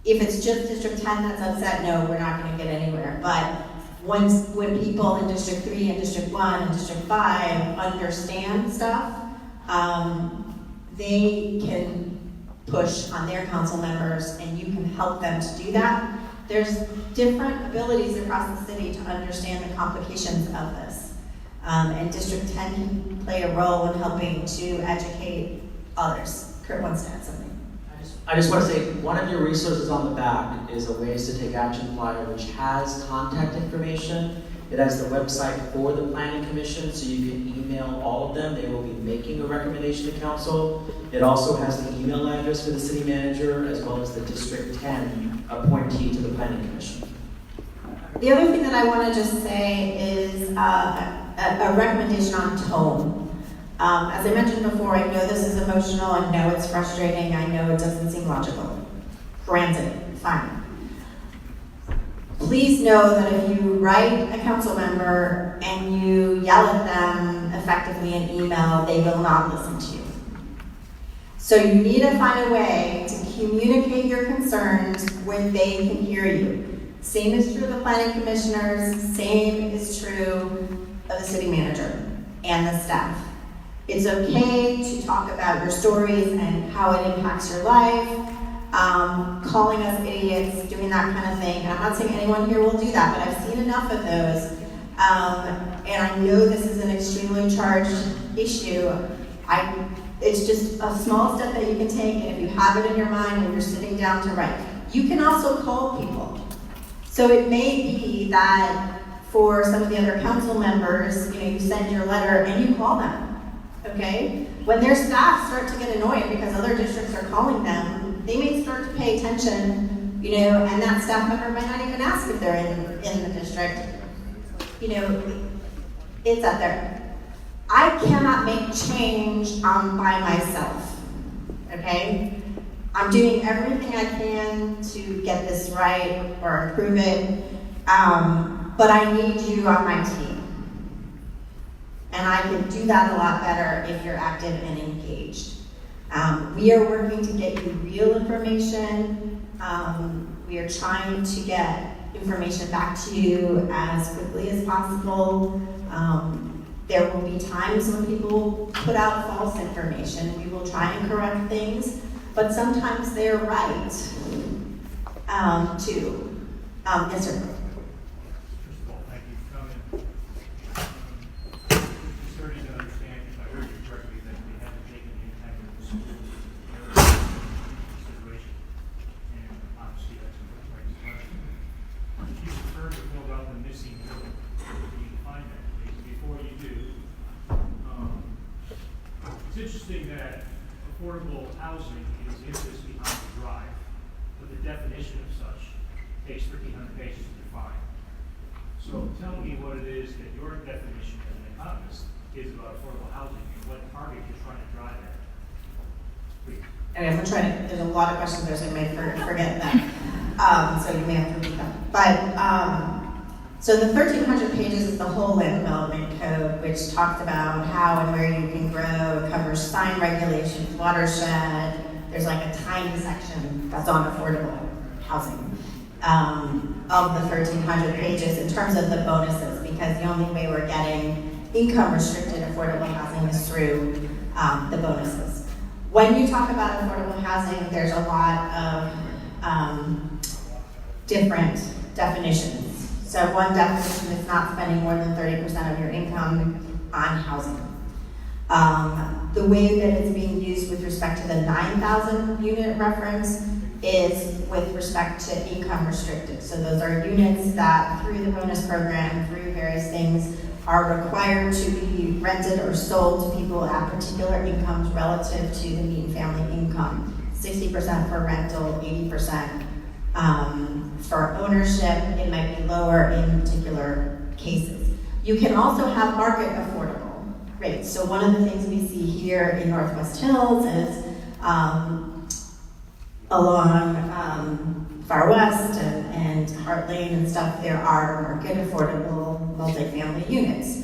if it's just District 10 that's upset, no, we're not gonna get anywhere. But when people in District 3 and District 1 and District 5 understand stuff, they can push on their council members and you can help them to do that. There's different abilities across the city to understand the complications of this. And District 10 can play a role in helping to educate others. Kurt wants to add something. I just want to say, one of your resources on the back is a Ways to Take Action flyer, which has contact information. It has the website for the Planning Commission, so you can email all of them. They will be making a recommendation to council. It also has the email address for the city manager, as well as the District 10 appointee to the Planning Commission. The other thing that I want to just say is a recommendation on tone. As I mentioned before, I know this is emotional, I know it's frustrating, I know it doesn't seem logical. Granted, fine. Please know that if you write a council member and you yell at them effectively in email, they will not listen to you. So you need to find a way to communicate your concerns where they can hear you. Same is true of the planning commissioners, same is true of the city manager and the staff. It's okay to talk about your stories and how it impacts your life, calling us idiots, doing that kind of thing. And I'm not saying anyone here will do that, but I've seen enough of those. And I know this is an extremely charged issue. It's just a small step that you can take, and if you have it in your mind when you're sitting down to write. You can also call people. So it may be that for some of the other council members, you send your letter and you call them. Okay? When their staff start to get annoyed because other districts are calling them, they may start to pay attention, and that staff member might not even ask if they're in the district. It's up there. I cannot make change by myself, okay? I'm doing everything I can to get this right or improve it, but I need you on my team. And I can do that a lot better if you're active and engaged. We are working to get you real information. We are trying to get information back to you as quickly as possible. There will be times when people put out false information. We will try and correct things, but sometimes they're right, too. Yes, sir. First of all, thank you for coming. Starting to understand, if I heard you correctly, that we haven't taken the impact of the school into consideration. And obviously that's a right question. If you prefer to fill out the missing building, you can find that, please. Before you do, it's interesting that affordable housing is in this behind the drive, but the definition of such takes 1,300 pages to define. So tell me what it is that your definition as an economist is about affordable housing and what target you're trying to drive at. Please. And I'm gonna try to, there's a lot of questions there, so I may forget that. So you may have to repeat them. But, so the 1,300 pages is the whole land development code, which talks about how and where you can grow. It covers sign regulations, watershed. There's like a tiny section that's on affordable housing of the 1,300 pages in terms of the bonuses, because the only way we're getting income restricted affordable housing is through the bonuses. When you talk about affordable housing, there's a lot of different definitions. So one definition is not spending more than 30% of your income on housing. The way that it's being used with respect to the 9,000 unit reference is with respect to income restricted. So those are units that through the bonus program, through various things, are required to be rented or sold to people at particular incomes relative to the median family income. 60% for rental, 80% for ownership. It might be lower in particular cases. You can also have market affordable rates. So one of the things we see here in Northwest Hills is along Far West and Hart Lane and stuff, there are market affordable multifamily units.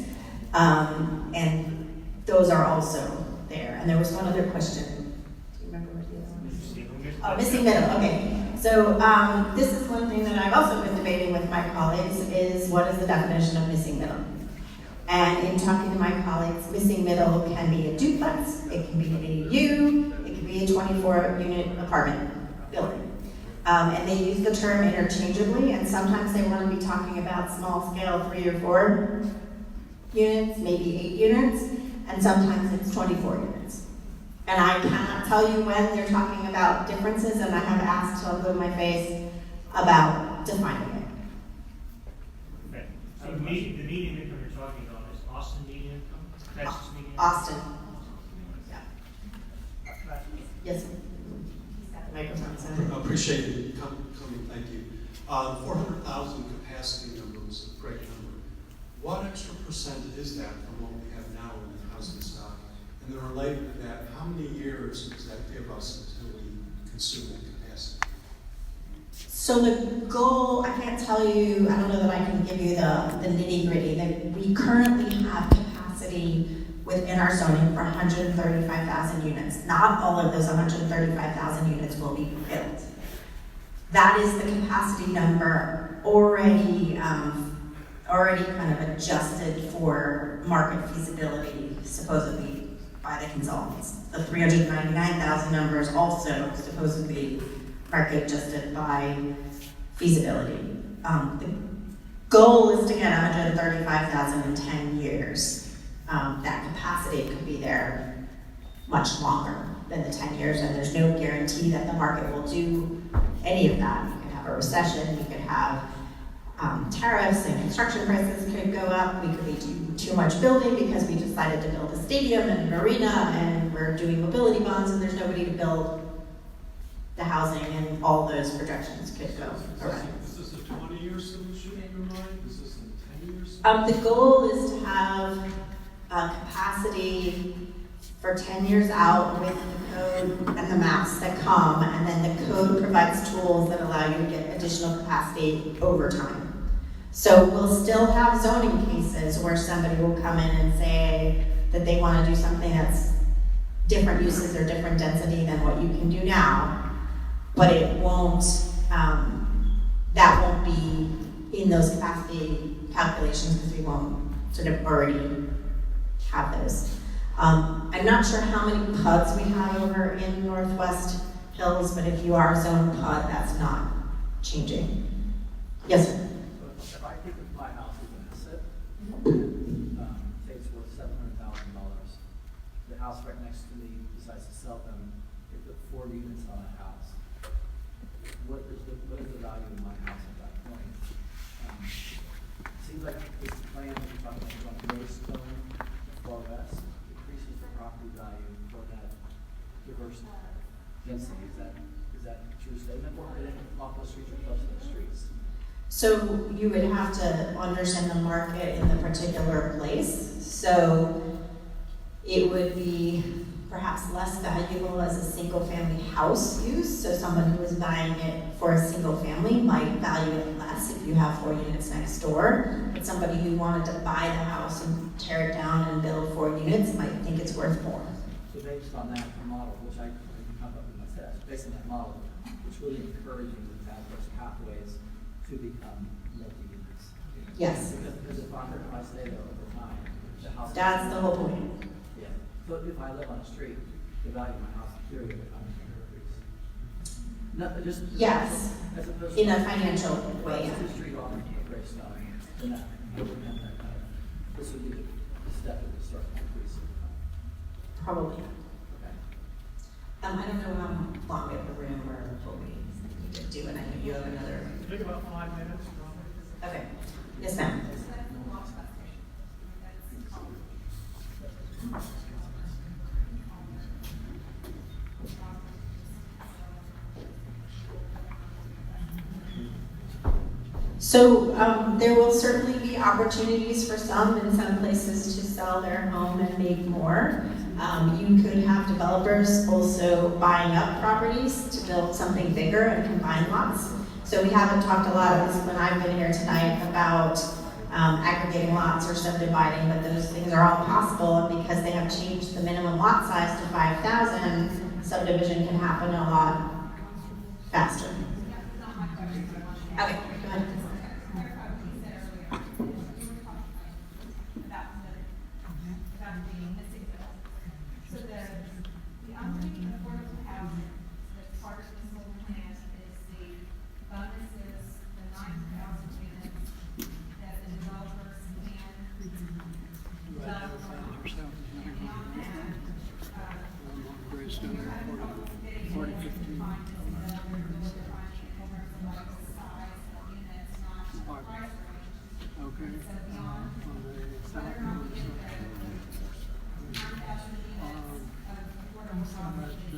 And those are also there. And there was one other question. Do you remember what the other one was? Oh, missing middle, okay. So this is one thing that I've also been debating with my colleagues is what is the definition of missing middle? And in talking to my colleagues, missing middle can be a duplex, it can be an ADU, it can be a 24-unit apartment building. And they use the term interchangeably, and sometimes they want to be talking about small scale 3 or 4 units, maybe 8 units, and sometimes it's 24 units. And I cannot tell you when they're talking about differences, and I have asked till blue in my face about defining it. Okay, so the median income you're talking about is Austin median income, Texas median income? Austin. Yeah. Yes, sir. Microphone, sir. Appreciate it coming, thank you. 400,000 capacity number was a great number. What extra percent is that from what we have now in the housing stock? And then related to that, how many years does that give us until we consume that capacity? So the goal, I can't tell you, I don't know that I can give you the nitty gritty, that we currently have capacity within our zoning for 135,000 units. Not all of those 135,000 units will be built. That is the capacity number already kind of adjusted for market feasibility, supposedly by the consultants. The 399,000 number is also supposedly market adjusted by feasibility. The goal is to get 135,000 in 10 years. That capacity could be there much longer than the 10 years, and there's no guarantee that the market will do any of that. You could have a recession, you could have tariffs and construction prices could go up, we could be doing too much building because we decided to build a stadium and an arena and we're doing mobility bonds and there's nobody to build the housing, and all those projections could go around. Is this a 20-year solution in your mind? Is this a 10-year solution? The goal is to have capacity for 10 years out with the code and the maps that come, and then the code provides tools that allow you to get additional capacity over time. So we'll still have zoning cases where somebody will come in and say that they want to do something that's different uses or different density than what you can do now, but it won't, that won't be in those capacity calculations because we won't sort of already have those. I'm not sure how many PUDs we have over in Northwest Hills, but if you are zone PUD, that's not changing. Yes, sir? If I think of my house as an asset, say it's worth $700,000. The house right next to me decides to sell them. They put 4 units on a house. What is the value of my house at that point? It seems like this plan that you're talking about Greystone, Far West, increases the property value for that diverse density. Is that a true statement? Or did it block those streets or close to those streets? So you would have to understand the market in the particular place. So it would be perhaps less valuable as a single family house use. So someone who is buying it for a single family might value it less if you have 4 units next door. But somebody who wanted to buy the house and tear it down and build 4 units might think it's worth more. So based on that model, which I come up with myself, based on that model, it's really encouraging to have those pathways to become multi-units. Yes. Because if I stay there over time, the house. That's the whole point. Yeah. So if I live on a street, the value of my house period becomes increase. No, just. Yes. As opposed In to. a financial way. The street off of Greystone, then that would have that kind of, this would be the step that would start to increase. Probably. Okay. I don't know how long we have a room or what we need to do, and I know you have another. Take about 5 minutes. Okay. Yes, ma'am. So there will certainly be opportunities for some in some places to sell their home and make more. You could have developers also buying up properties to build something bigger and combine lots. So we haven't talked a lot, at least when I've been here tonight, about aggregating lots or subdividing, but those things are all possible, and because they have changed the minimum lot size to 5,000, subdivision can happen a lot faster. Okay, go ahead. So the only affordable housing that's part of this whole plan is the bonuses, the 9,000 units that the developers can develop from. And beyond that, you have a couple of days to find this development, they're finding in terms of like the size of units, not the price range. Okay. So beyond, whether or not we get the 9,000 units of affordable housing,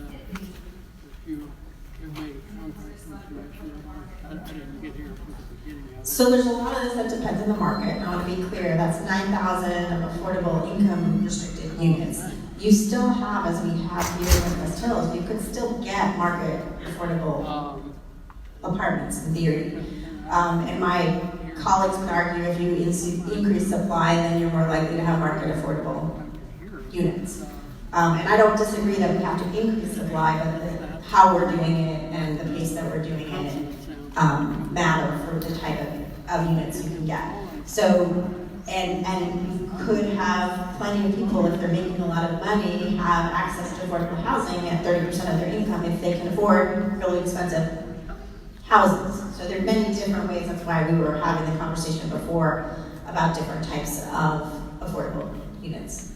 So there's a lot of this that depends on the market, and I want to be clear, that's 9,000 of affordable income restricted units. You still have, as we have here in West Hills, you could still get market affordable apartments in theory. And my colleagues would argue if you increase supply, then you're more likely to have market affordable units. And I don't disagree that we have to increase supply, but how we're doing it and the pace that we're doing it matter for the type of units you can get. So, and you could have plenty of people, if they're making a lot of money, have access to affordable housing at 30% of their income if they can afford really expensive houses. So there are many different ways. That's why we were having the conversation before about different types of affordable units.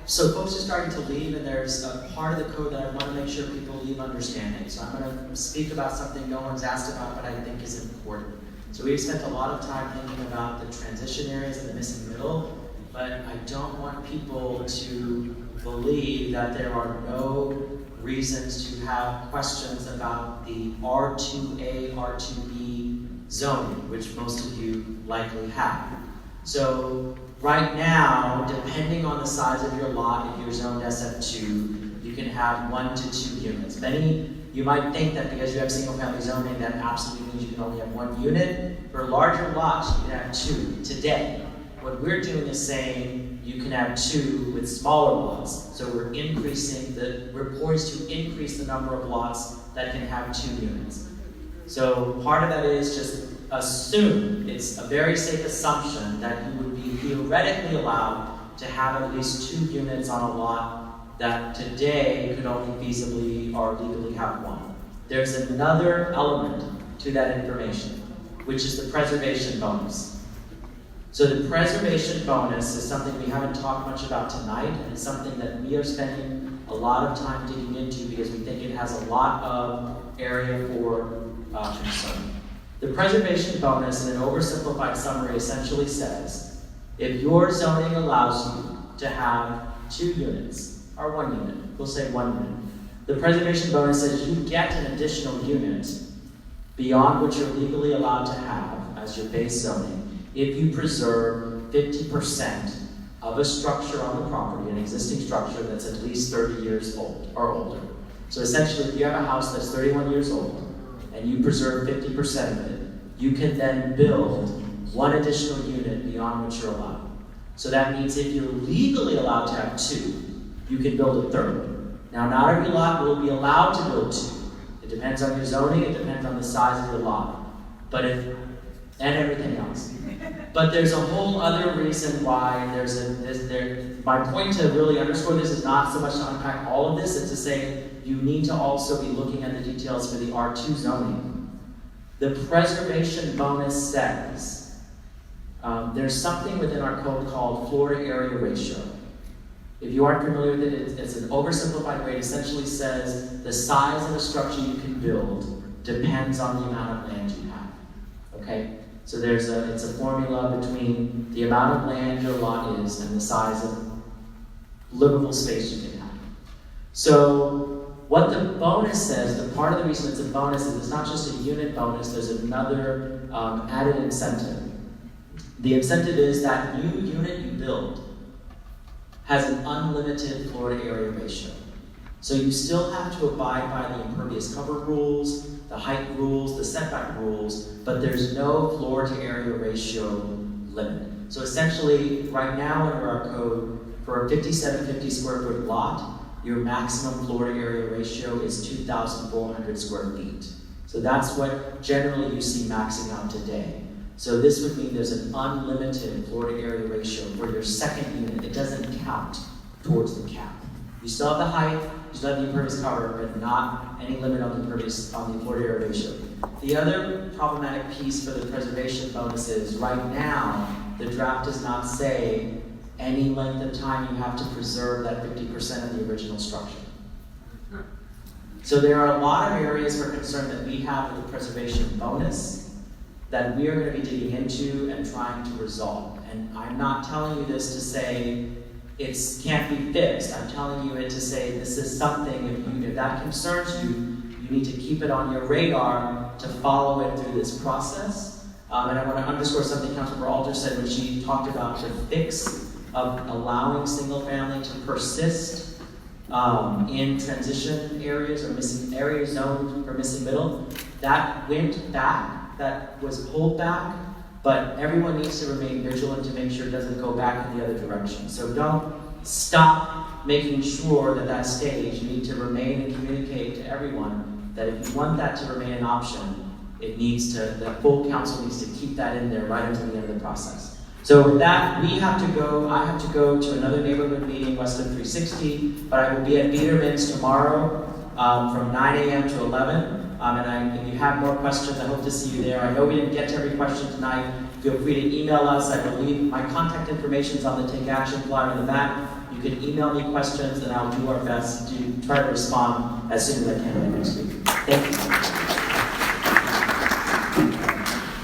So folks are starting to leave, and there's a part of the code that I want to make sure people leave understanding. So I'm going to speak about something no one's asked about, but I think is important. So we've spent a lot of time thinking about the transition areas and the missing middle, but I don't want people to believe that there are no reasons to have questions about the R2A, R2B zoning, which most of you likely have. So right now, depending on the size of your lot, if you're zoned SF2, you can have 1 to 2 units. You might think that because you have single-family zoning, that absolutely means you can only have 1 unit. For larger lots, you can have 2. Today, what we're doing is saying you can have 2 with smaller lots. So we're poised to increase the number of lots that can have 2 units. So part of that is just assume, it's a very safe assumption that you would be theoretically allowed to have at least 2 units on a lot that today could only feasibly or legally have 1. There's another element to that information, which is the preservation bonus. So the preservation bonus is something we haven't talked much about tonight, and it's something that we are spending a lot of time digging into because we think it has a lot of area for concern. The preservation bonus, in an oversimplified summary, essentially says, if your zoning allows you to have 2 units, or 1 unit, we'll say 1 unit, the preservation bonus says you get an additional unit beyond what you're legally allowed to have as your base zoning if you preserve 50% of a structure on the property, an existing structure that's at least 30 years old or older. So essentially, if you have a house that's 31 years old, and you preserve 50% of it, you can then build 1 additional unit beyond what you're allowed. So that means if you're legally allowed to have 2, you can build a 3rd. Now, not every lot will be allowed to build 2. It depends on your zoning, it depends on the size of your lot, and everything else. But there's a whole other reason why my point to really underscore this is not so much to unpack all of this, it's to say you need to also be looking at the details for the R2 zoning. The preservation bonus says there's something within our code called floor-to-area ratio. If you aren't familiar with it, it's an oversimplified way. It essentially says the size of a structure you can build depends on the amount of land you have. Okay? So it's a formula between the amount of land your lot is and the size of livable space you can have. So what the bonus says, the part of the reason it's a bonus is it's not just a unit bonus, there's another added incentive. The incentive is that new unit you build has an unlimited floor-to-area ratio. So you still have to abide by the impervious cover rules, the height rules, the setback rules, but there's no floor to area ratio limit. So essentially, right now under our code, for a 5750 square foot lot, your maximum floor to area ratio is 2,400 square feet. So that's what generally you see maxing out today. So this would mean there's an unlimited floor to area ratio for your second unit. It doesn't count towards the cap. You still have the height, you still have the impervious cover, but not any limit on the impervious, on the floor to area ratio. The other problematic piece for the preservation bonus is right now, the draft does not say any length of time you have to preserve that 50% of the original structure. So there are a lot of areas for concern that we have with the preservation bonus that we are going to be digging into and trying to resolve. And I'm not telling you this to say it can't be fixed. I'm telling you it to say this is something, if that concerns you, you need to keep it on your radar to follow it through this process. And I want to underscore something Councilmember Alter said when she talked about the fix of allowing single family to persist in transition areas or missing areas zoned for missing middle. That went back, that was pulled back, but everyone needs to remain vigilant to make sure it doesn't go back in the other direction. So don't stop making sure that that stays. You need to remain and communicate to everyone that if you want that to remain an option, it needs to, the full council needs to keep that in there right until the end of the process. So with that, we have to go, I have to go to another neighborhood meeting, Westland 360, but I will be at Biedermann's tomorrow from 9 a.m. to 11. If you have more questions, I hope to see you there. I know we didn't get to every question tonight. Feel free to email us. I believe my contact information is on the Take Action flyer in the back. You can email me questions and I'll do our best to try to respond as soon as I can next week. Thank you.